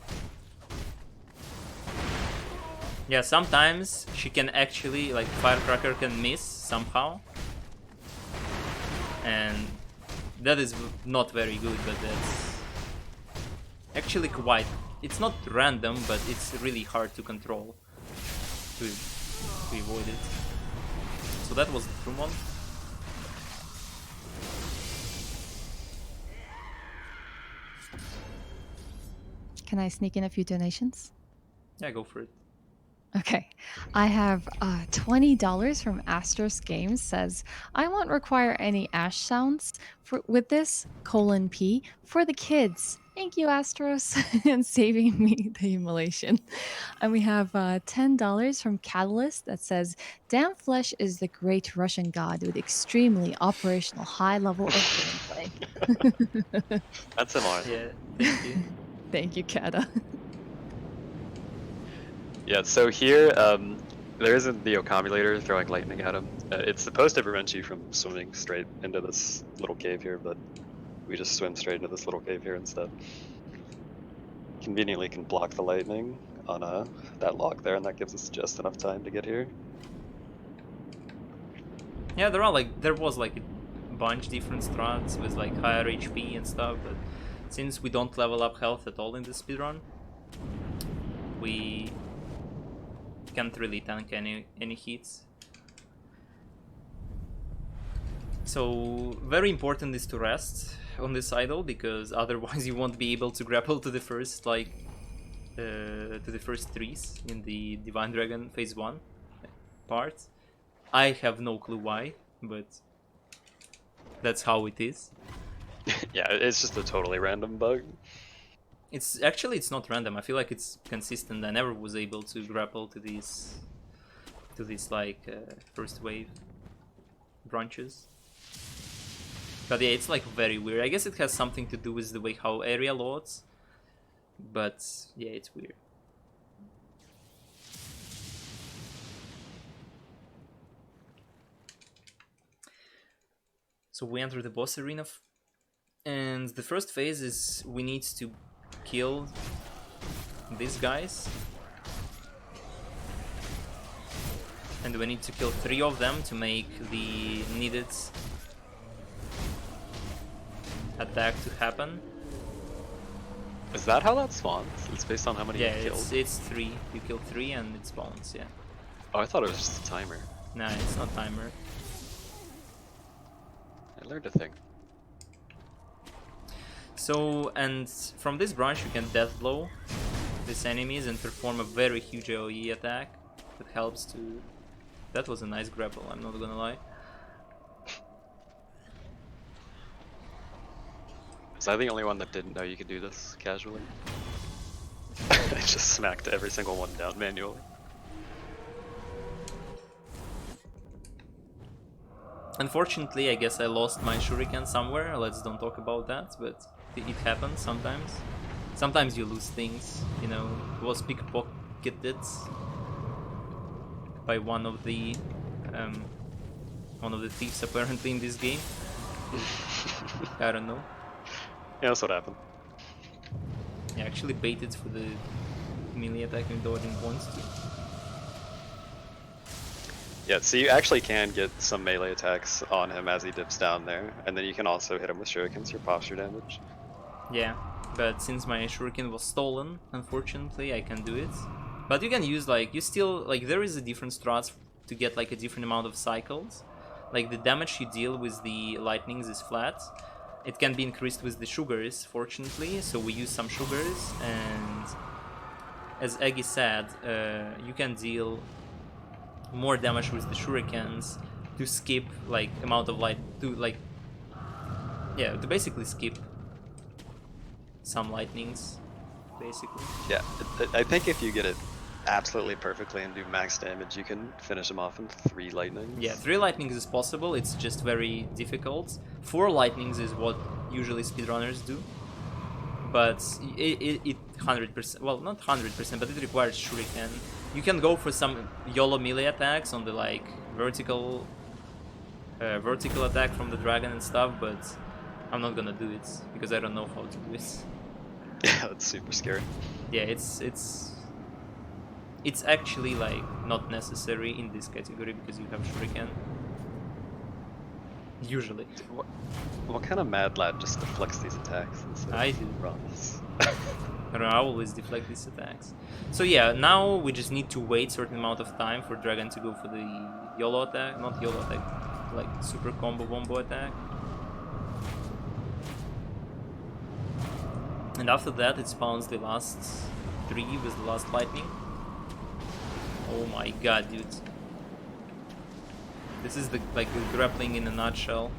Yeah, sometimes she can actually, like, firecracker can miss somehow, and that is not very good, but that's actually quite, it's not random, but it's really hard to control, to avoid it. So that was the true one. Can I sneak in a few donations? Yeah, go for it. Okay, I have $20 from Astros Games. Says I won't require any ash sounds with this :P for the kids. Thank you, Astros, and saving me the humiliation. And we have $10 from Catalyst that says danflesh is the great Russian god with extremely operational high level of gameplay. That's similar. Yeah, thank you. Thank you, Kata. Yeah, so here, there isn't the accumulator throwing lightning at him. It's supposed to prevent you from swimming straight into this little cave here, but we just swim straight into this little cave here instead. Conveniently can block the lightning on that log there, and that gives us just enough time to get here. Yeah, there was like a bunch different strats with like higher HP and stuff, but since we don't level up health at all in this speedrun, we can't really tank any hits. So very important is to rest on this idol, because otherwise you won't be able to grapple to the first trees in the Divine Dragon phase 1 part. I have no clue why, but that's how it is. Yeah, it's just a totally random bug. It's not random. I feel like it's consistent. I never was able to grapple to these like first wave branches. But yeah, it's like very weird. I guess it has something to do with the way how area loads. But yeah, it's weird. So we enter the boss arena, and the first phase is we need to kill these guys, and we need to kill 3 of them to make the needed attack to happen. Is that how that spawns? It's based on how many you killed? It's 3. You kill 3 and it spawns, yeah. Oh, I thought it was just a timer. Nah, it's not timer. I learned a thing. So, and from this branch you can death blow these enemies and perform a very huge AoE attack that helps to... That was a nice grapple, I'm not gonna lie. Was I the only one that didn't know you could do this casually? I just smacked every single one down manually. Unfortunately, I guess I lost my shuriken somewhere. Let's don't talk about that, but it happens sometimes. Sometimes you lose things, you know. It was pickpocketed by one of the thieves apparently in this game. I don't know. Yeah, that's what happened. I actually baited for the melee attack and dodging points too. Yeah, so you actually can get some melee attacks on him as he dips down there, and then you can also hit him with shurikens for posture damage. Yeah, but since my shuriken was stolen, unfortunately, I can do it. But you can use, like, you still, like, there is a different strats to get, like, a different amount of cycles. Like, the damage you deal with the lightnings is flat. It can be increased with the sugars, fortunately, so we use some sugars, and as Eggy said, you can deal more damage with the shurikens to skip, like, amount of light, to, like, yeah, to basically skip some lightnings, basically. Yeah, I think if you get it absolutely perfectly and do max damage, you can finish him off in 3 lightnings. Yeah, 3 lightnings is possible, it's just very difficult. 4 lightnings is what usually speedrunners do. But it 100%, well, not 100%, but it requires shuriken. You can go for some YOLO melee attacks on the like vertical attack from the dragon and stuff, but I'm not gonna do it because I don't know how to do it. Yeah, that's super scary. Yeah, it's actually like not necessary in this category because you have shuriken. Usually. What kind of mad lad just deflects these attacks instead I of do. runs? I don't know, I always deflect these attacks. So yeah, now we just need to wait certain amount of time for Dragon to go for the YOLO attack, not YOLO attack, like super combo wombo attack. And after that it spawns the last 3 with the last lightning. Oh my god, dude. This is the grappling in a nutshell.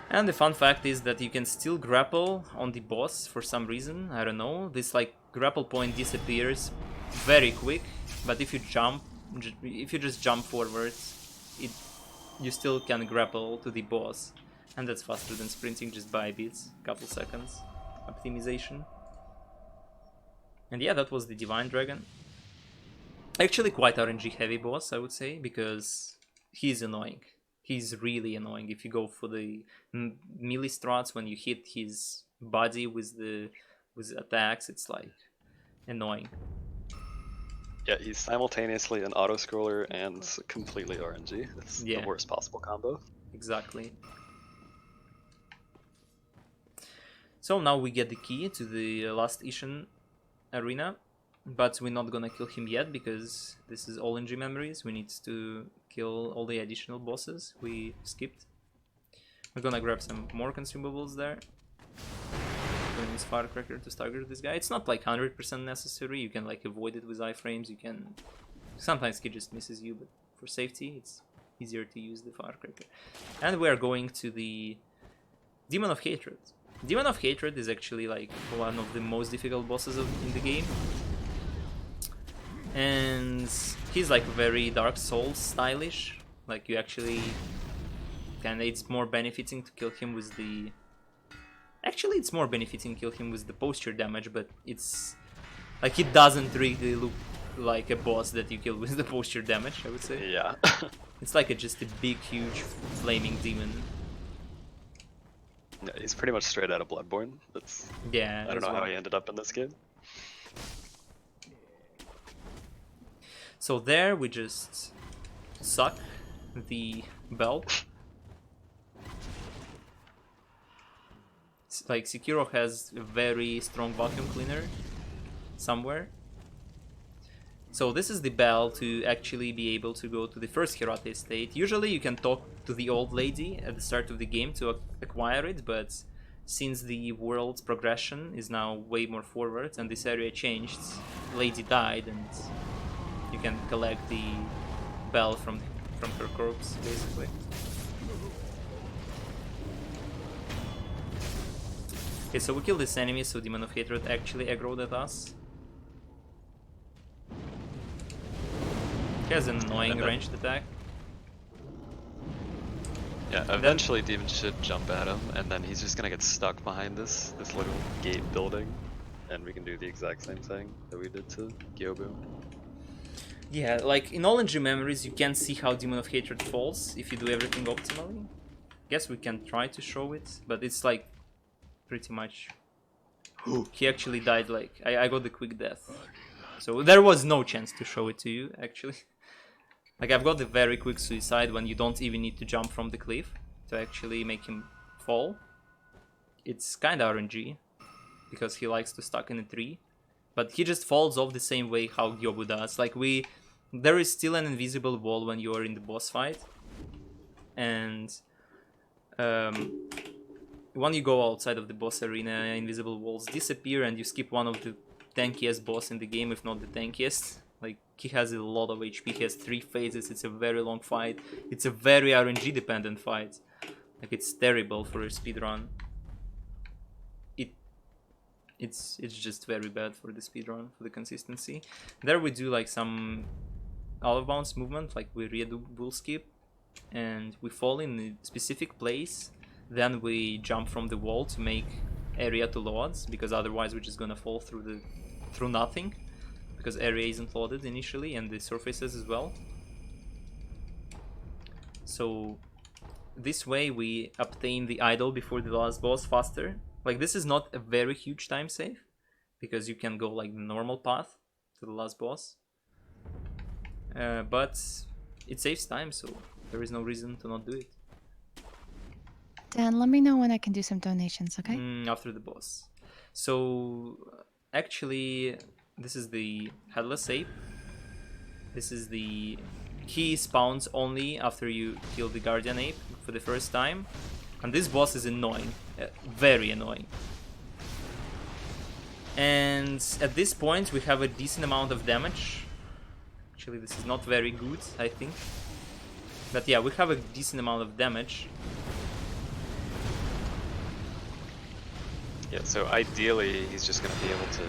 And the fun fact is that you can still grapple on the boss for some reason. I don't know. This like grapple point disappears very quick, but if you just jump forwards, you still can grapple to the boss, and that's faster than sprinting just by a bit, couple seconds optimization. And yeah, that was the Divine Dragon. Actually quite RNG heavy boss, I would say, because he's annoying. He's really annoying. If you go for the melee strats, when you hit his body with attacks, it's like annoying. Yeah, he's simultaneously an auto-scroller and completely RNG. It's the worst possible combo. Exactly. So now we get the key to the last Ishan arena, but we're not gonna kill him yet because this is all NG memories. We need to kill all the additional bosses we skipped. We're gonna grab some more consumables there. We're gonna use Firecracker to stagger this guy. It's not like 100% necessary. You can like avoid it with iframes. You can sometimes he just misses you, but for safety it's easier to use the Firecracker. And we are going to the Demon of Hatred. Demon of Hatred is actually like one of the most difficult bosses in the game. And he's like very Dark Souls stylish. Like you actually it's more benefiting to kill him with the... Actually it's more benefiting to kill him with the posture damage, but it's like it doesn't really look like a boss that you kill with the posture damage, I would say. Yeah. It's like just a big huge flaming demon. Yeah, he's pretty much straight out of Bloodborne. That's... Yeah. I don't know how he ended up in this game. So there we just suck the belt. Like Sekiro has a very strong vacuum cleaner somewhere. So this is the bell to actually be able to go to the first Hirate state. Usually you can talk to the old lady at the start of the game to acquire it, but since the world's progression is now way more forward and this area changed, lady died and you can collect the bell from her corpse, basically. Okay, so we killed this enemy, so Demon of Hatred actually aggroed at us. He has an annoying ranged attack. Yeah, eventually Demon should jump at him, and then he's just gonna get stuck behind this little gate building, and we can do the exact same thing that we did to Gyobu. Yeah, like in all NG memories you can see how Demon of Hatred falls if you do everything optimally. Guess we can try to show it, but it's like pretty much... He actually died like... I got the quick death. So there was no chance to show it to you, actually. Like I've got the very quick suicide when you don't even need to jump from the cliff to actually make him fall. It's kinda RNG, because he likes to stuck in a tree. But he just falls off the same way how Gyobu does. Like there is still an invisible wall when you are in the boss fight. And when you go outside of the boss arena, invisible walls disappear and you skip one of the tankiest boss in the game, if not the tankiest. Like he has a lot of HP. He has 3 phases. It's a very long fight. It's a very RNG dependent fight. Like, it's terrible for a speedrun. It's just very bad for the speedrun, for the consistency. There we do like some out of bounds movement, like we redo bull skip, and we fall in a specific place. Then we jump from the wall to make area to loads, because otherwise we're just gonna fall through nothing, because area isn't loaded initially, and the surfaces as well. So this way we obtain the idol before the last boss faster. Like, this is not a very huge time save, because you can go like the normal path to the last boss, but it saves time, so there is no reason to not do it. Dan, let me know when I can do some donations, okay? After the boss. So actually, this is the headless ape. This is the key spawns only after you kill the guardian ape for the first time, and this boss is annoying, very annoying. And at this point we have a decent amount of damage. Actually, this is not very good, I think, but yeah, we have a decent amount of damage. Yeah, so ideally he's just going to be able to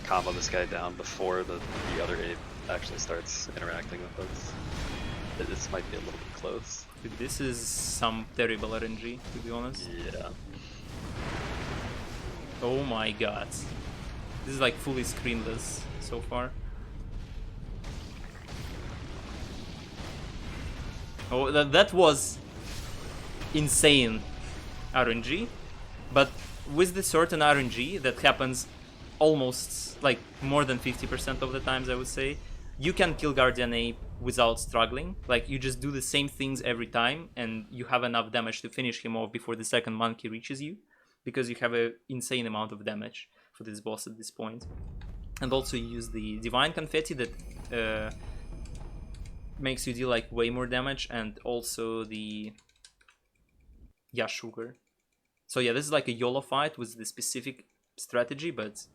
combo this guy down before the other ape actually starts interacting with us. This might be a little bit close. Dude, this is some terrible RNG, to be honest. Yeah. Oh my god. This is like fully screenless so far. Oh, that was insane RNG, but with the certain RNG that happens almost like more than 50% of the times, I would say, you can kill Guardian Ape without struggling. Like, you just do the same things every time and you have enough damage to finish him off before the second monkey reaches you, because you have an insane amount of damage for this boss at this point. And also you use the Divine Confetti that makes you deal like way more damage, and also the sugar. So yeah, this is like a YOLO fight with the specific strategy, but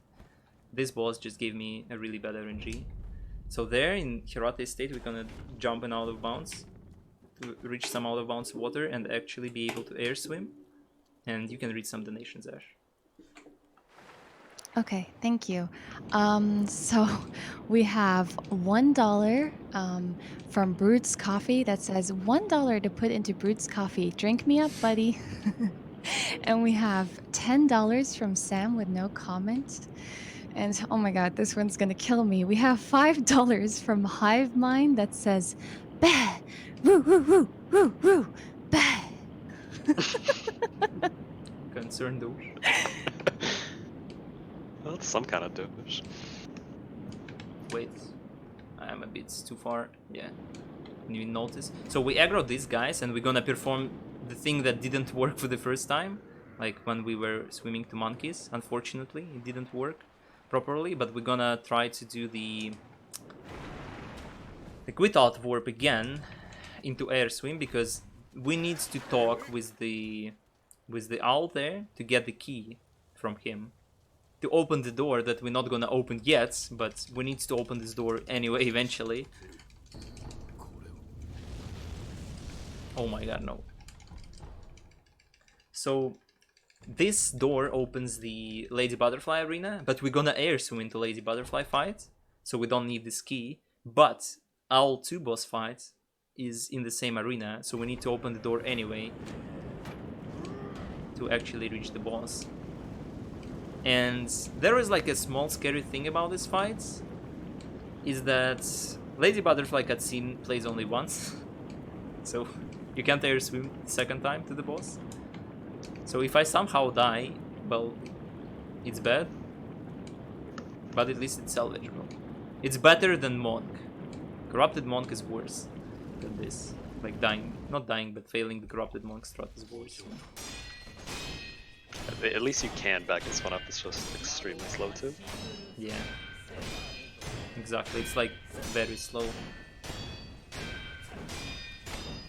this boss just gave me a really bad RNG. So there in Hirate state we're gonna jump in out of bounds to reach some out of bounds water and actually be able to air swim. And you can read some donations, Ash. Okay, thank you. So we have $1 from Brutes Coffee that says $1 to put into Brutes Coffee. Drink me up, buddy. And we have $10 from Sam with no comment. And oh my god, this one's gonna kill me. We have $5 from Hive Mind that says, "Bah, woo woo woo woo woo, bah." Concerned though. Well, it's some kind of douche. Wait, I am a bit too far. Yeah, you notice. So we aggro these guys and we're gonna perform the thing that didn't work for the first time, like when we were swimming to monkeys. Unfortunately, it didn't work properly, but we're gonna try to do the quit out warp again into air swim, because we need to talk with the owl there to get the key from him to open the door that we're not gonna open yet, but we need to open this door anyway eventually. Oh my god, no. So this door opens the Lady Butterfly arena, but we're gonna air swim into Lady Butterfly fight, so we don't need this key. But Owl 2 boss fight is in the same arena, so we need to open the door anyway to actually reach the boss. And there is like a small scary thing about this fight, is that Lady Butterfly cutscene plays only once, so you can't air swim the second time to the boss. So if I somehow die, well, it's bad, but at least it's salvageable. It's better than Monk. Corrupted Monk is worse than this. Like dying, not dying, but failing the Corrupted Monk strat is worse. At least you can back this one up, it's just extremely slow too. Yeah, exactly, it's like very slow.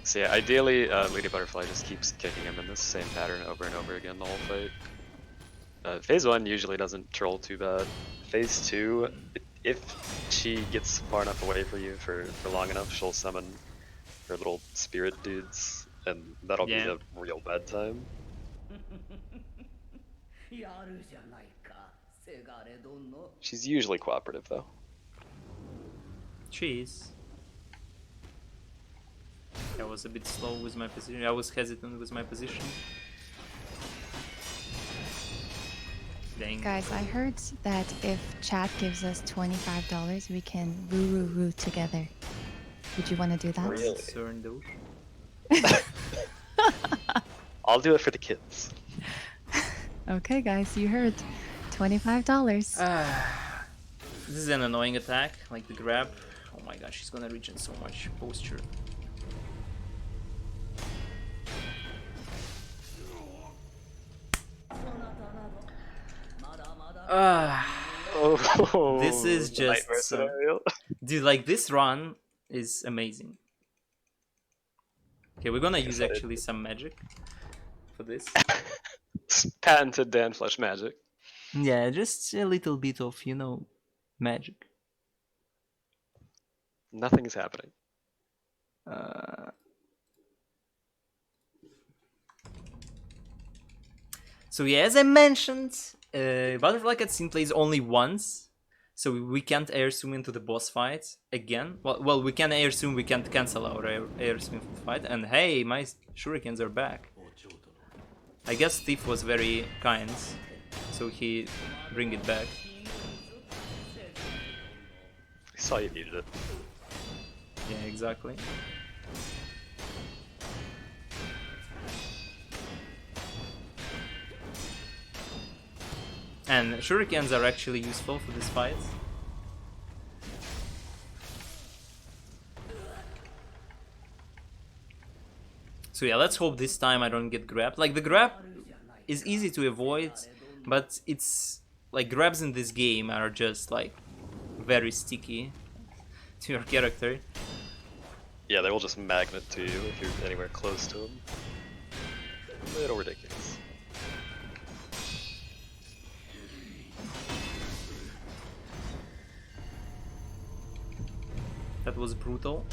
So yeah, ideally, Lady Butterfly just keeps kicking him in this same pattern over and over again the whole fight. Phase 1 usually doesn't troll too bad. Phase 2, if she gets far enough away from you for long enough, she'll summon her little spirit dudes, and that'll be Yeah. the real bad time. She's usually cooperative though. Cheese. I was a bit slow with my position. I was hesitant with my position. Dang. Guys, I heard that if chat gives us $25, we can roo together. Would you want to do that? Really? Concerned though. I'll do it for the kids. Okay, guys, you heard. $25. This is an annoying attack, like the grab. Oh my god, she's gonna regen so much posture. Oh, This is the just nightmare scenario. Dude, like this run is amazing. Okay, we're gonna use actually some magic for this. Patented danflesh magic. Yeah, just a little bit of, you know, magic. Nothing is happening. So yeah, as I mentioned, Butterfly Cutscene plays only once, so we can't air zoom into the boss fight again. Well, we can air zoom, we can't cancel our air zoom fight. And hey, my shurikens are back. I guess Steve was very kind, so he bring it back. I saw you needed it. Yeah, exactly. And shurikens are actually useful for this fight. So yeah, let's hope this time I don't get grabbed. Like, the grab is easy to avoid, but it's like grabs in this game are just like very sticky to your character. Yeah, they will just magnet to you if you're anywhere close to them. A little ridiculous. That was brutal.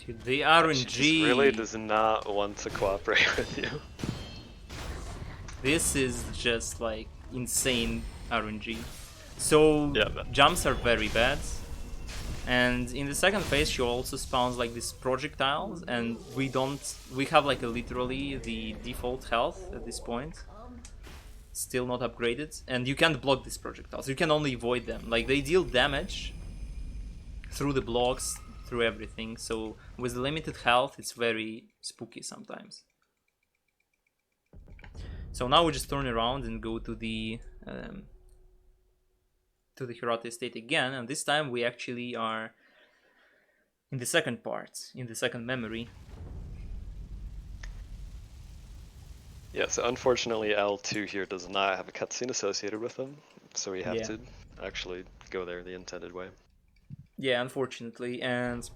Dude, the RNG She really does not want to cooperate with you. This is just like insane RNG. So Yeah, jumps are very bad. And in the second phase she also spawns like these projectiles, and we have like literally the default health at this point. Still not upgraded, and you can't block these projectiles. You can only avoid them. Like, they deal damage through the blocks, through everything. So with limited health it's very spooky sometimes. So now we just turn around and go to the Hirata estate again, and this time we actually are in the second part, in the second memory. Yeah, so unfortunately L2 here does not have a cutscene associated with them, so we have Yeah. to actually go there the intended way. Yeah, unfortunately, and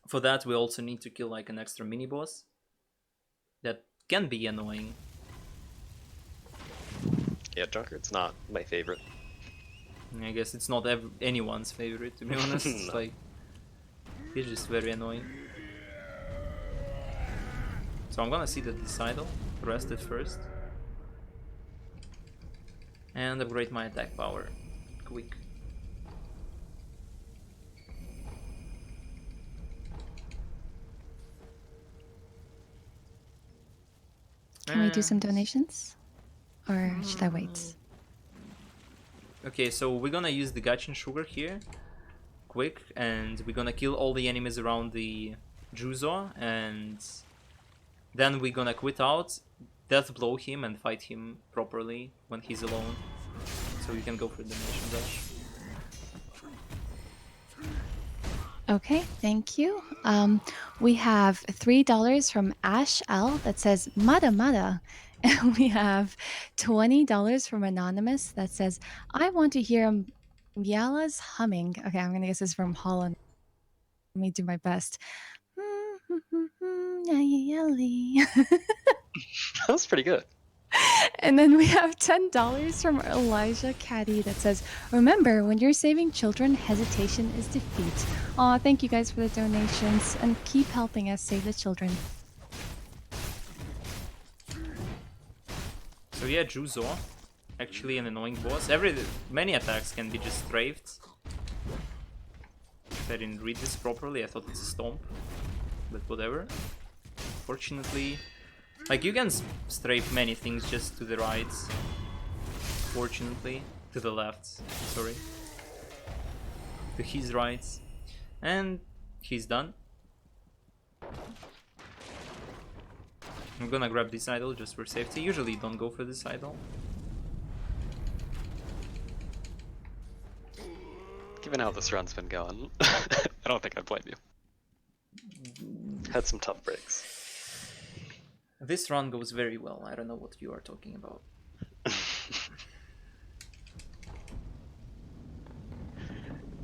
for that we also need to kill like an extra mini boss that can be annoying. Yeah, Drunkard's not my favorite. I guess it's not anyone's favorite, to be honest. It's like, he's just very annoying. So I'm gonna see the Decidal, rest it first, and upgrade my attack power quick. Can we do some donations? Or should I wait? Okay, so we're gonna use the Gachin Sugar here, quick, and we're gonna kill all the enemies around the Juzo, and then we're gonna quit out, death blow him, and fight him properly when he's alone. So you can go for the donation dash. Okay, thank you. We have $3 from Ash L that says Mada Mada. And we have $20 from Anonymous that says, I want to hear Yala's humming. Okay, I'm going to guess this is from Holland. Let me do my best. That was pretty good. And then we have $10 from Elijah Caddy that says, remember, when you're saving children, hesitation is defeat. Aw, thank you guys for the donations and keep helping us save the children. So yeah, Juzo, actually an annoying boss. Many attacks can be just strafed. If I didn't read this properly, I thought it's a stomp, but whatever. Fortunately, like you can strafe many things just to the right. Fortunately, to the left, sorry. To his right. And he's done. I'm gonna grab this idol just for safety. Usually don't go for this idol. Given how this run's been going, I don't think I'd blame you. Had some tough breaks. This run goes very well. I don't know what you are talking about.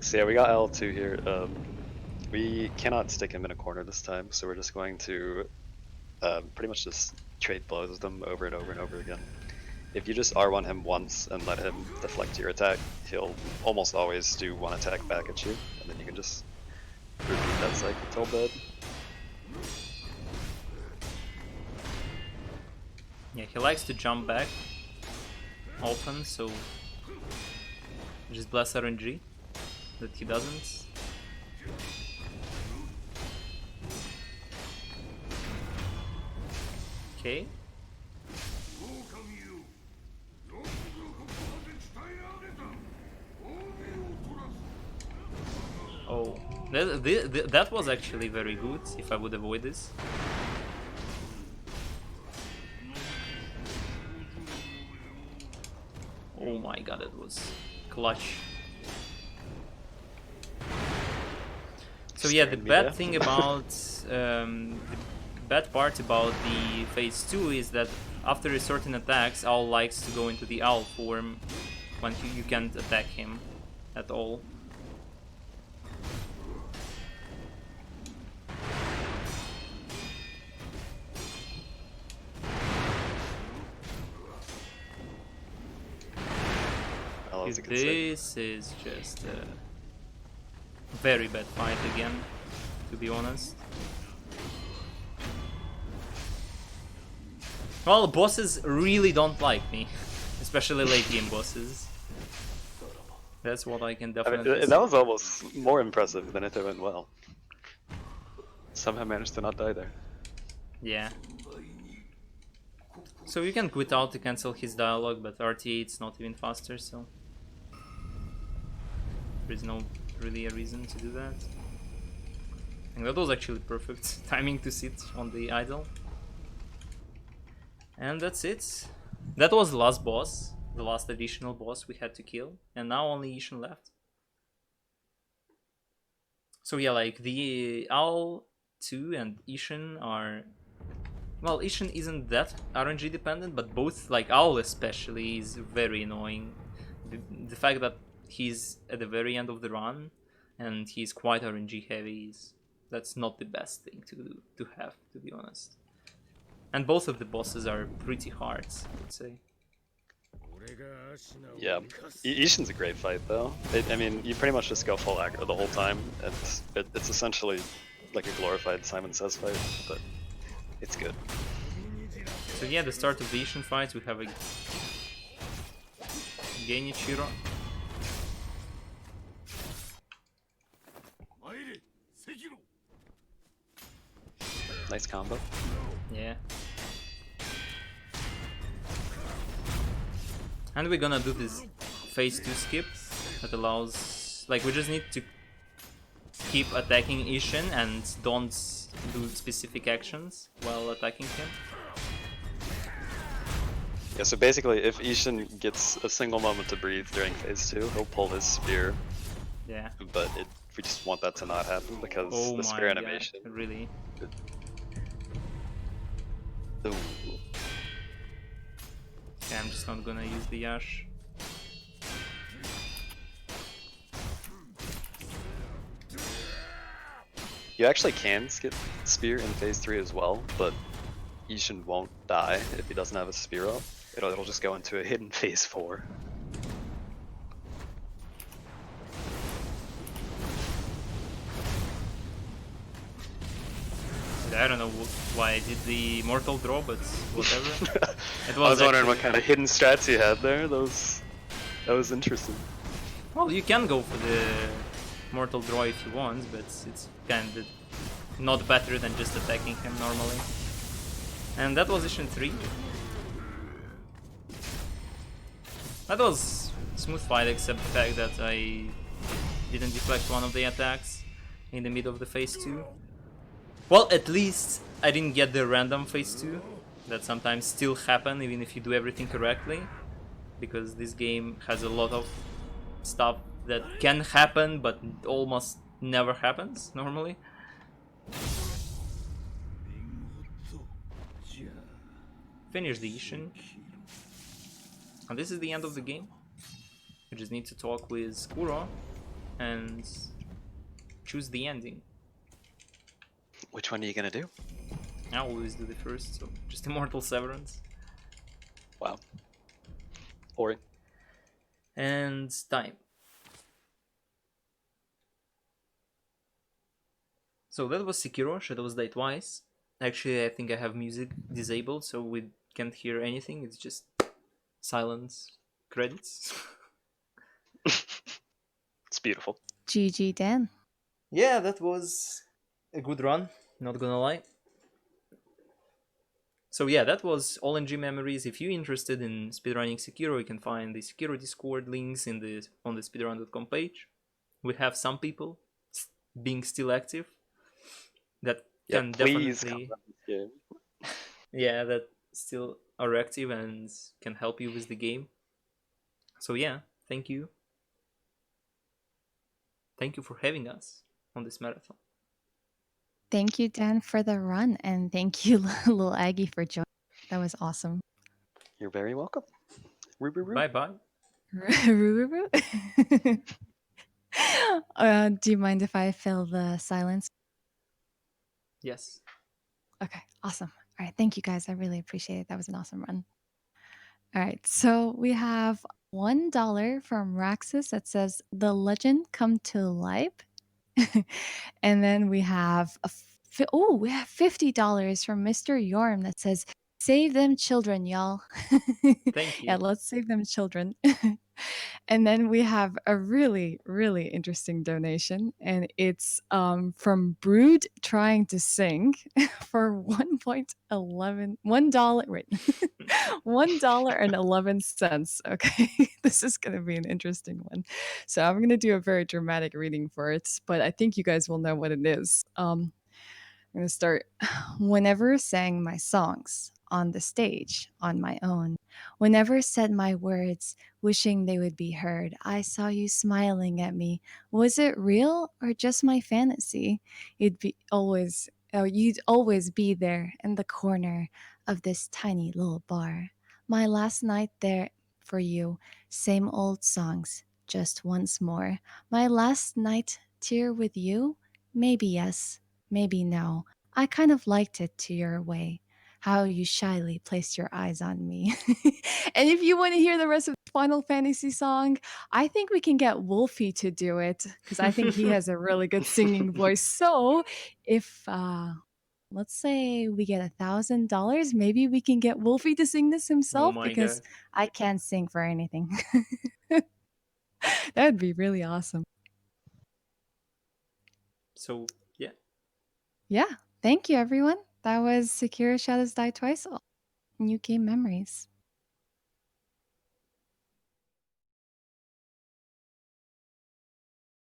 So yeah, we got L2 here. We cannot stick him in a corner this time, so we're just going to pretty much just trade blows with him over and over and over again. If you just R1 him once and let him deflect your attack, he'll almost always do one attack back at you, and then you can just repeat that cycle until dead. Yeah, he likes to jump back often, so just bless RNG that he doesn't. Okay. Oh, that was actually very good if I would avoid this. Oh my god, it was clutch. So yeah, the bad thing about the bad part about the phase 2 is that after a certain attacks, Owl likes to go into the Owl form when you can't attack him at all. This is just a very bad fight again, to be honest. Well, bosses really don't like me, especially late game bosses. That's what I can definitely say. That was almost more impressive than if it went well. Somehow managed to not die there. Yeah. So you can quit out to cancel his dialogue, but RTA it's not even faster, so there's no really a reason to do that. And that was actually perfect timing to sit on the idol. And that's it. That was the last boss, the last additional boss we had to kill, and now only Ishin left. So yeah, like the Owl 2 and Ishin are... Well, Ishin isn't that RNG dependent, but both, like Owl especially, is very annoying. The fact that he's at the very end of the run and he's quite RNG heavy, that's not the best thing to have, to be honest. And both of the bosses are pretty hard, I would say. Yeah, Ishin's a great fight though. I mean, you pretty much just go full aggro the whole time. It's essentially like a glorified Simon Says fight, but it's good. So yeah, the start of the Ishin fights, we have a Genichiro. Nice combo. Yeah. And we're gonna do this phase 2 skip that allows, like, we just need to keep attacking Ishin and don't do specific actions while attacking him. Yeah, so basically if Ishin gets a single moment to breathe during phase 2, he'll pull his spear. Yeah. But it We just want that to not happen because Oh the my spear god, animation. really? Ooh. Okay, I'm just not gonna use the Ash. You actually can skip spear in phase 3 as well, but Ishin won't die if he doesn't have a spear up. It'll just go into a hidden phase 4. I don't know why I did the mortal draw, but whatever. It I was wondering what actually- kind of hidden strats you had there. That was interesting. Well, you can go for the mortal draw if you want, but it's kind of not better than just attacking him normally. And that was Ishin 3. That was smooth fight, except the fact that I didn't deflect one of the attacks in the mid of the phase 2. Well, at least I didn't get the random phase 2 that sometimes still happen even if you do everything correctly, because this game has a lot of stuff that can happen but almost never happens normally. Finish the Ishin. And this is the end of the game. You just need to talk with Kuro and choose the ending. Which one are you gonna do? I always do the first, so just Immortal Severance. Wow. Ori. And time. So that was Sekiro, Shadows Die Twice. Actually, I think I have music disabled, so we can't hear anything. It's just silence credits. It's beautiful. GG, Dan. Yeah, that was a good run, not gonna lie. So yeah, that was all NG memories. If you're interested in speedrunning Sekiro, you can find the Sekiro Discord links on the speedrun.com page. We have some people being still active that Yeah, can please definitely, come run this game. yeah, that still are active and can help you with the game. So yeah, thank you for having us on this marathon. Thank you, Dan, for the run. And thank you, little Aggie, for joining. That was awesome. You're very welcome. Roo. Bye bye. Do you mind if I fill the silence? Yes. Okay, awesome. All right, thank you guys. I really appreciate it. That was an awesome run. All right, so we have $1 from Raxus that says the legend come to life. And then we have we have $50 from Mr. Yorm that says save them children, y'all. Thank Yeah, you. let's save them children. And then we have a really, really interesting donation, and it's from Brood trying to sing for $1.11. Wait, $1.11. Okay, this is going to be an interesting one. So I'm going to do a very dramatic reading for it, but I think you guys will know what it is. I'm going to start. Whenever sang my songs on the stage on my own, whenever said my words, wishing they would be heard, I saw you smiling at me. Was it real or just my fantasy? You'd always be there in the corner of this tiny little bar. My last night there for you, same old songs, just once more. My last night tear with you, maybe yes, maybe no. I kind of liked it to your way, how you shyly placed your eyes on me. And if you want to hear the rest of the Final Fantasy song, I think we can get Wolfie to do it because I think he has a really good singing voice. So if let's say we get $1,000, maybe we can get Wolfie to sing this Oh himself my because god. I can't sing for anything. That would be really awesome. So yeah. Yeah. Thank you, everyone. That was Sekiro Shadows Die Twice. New game memories.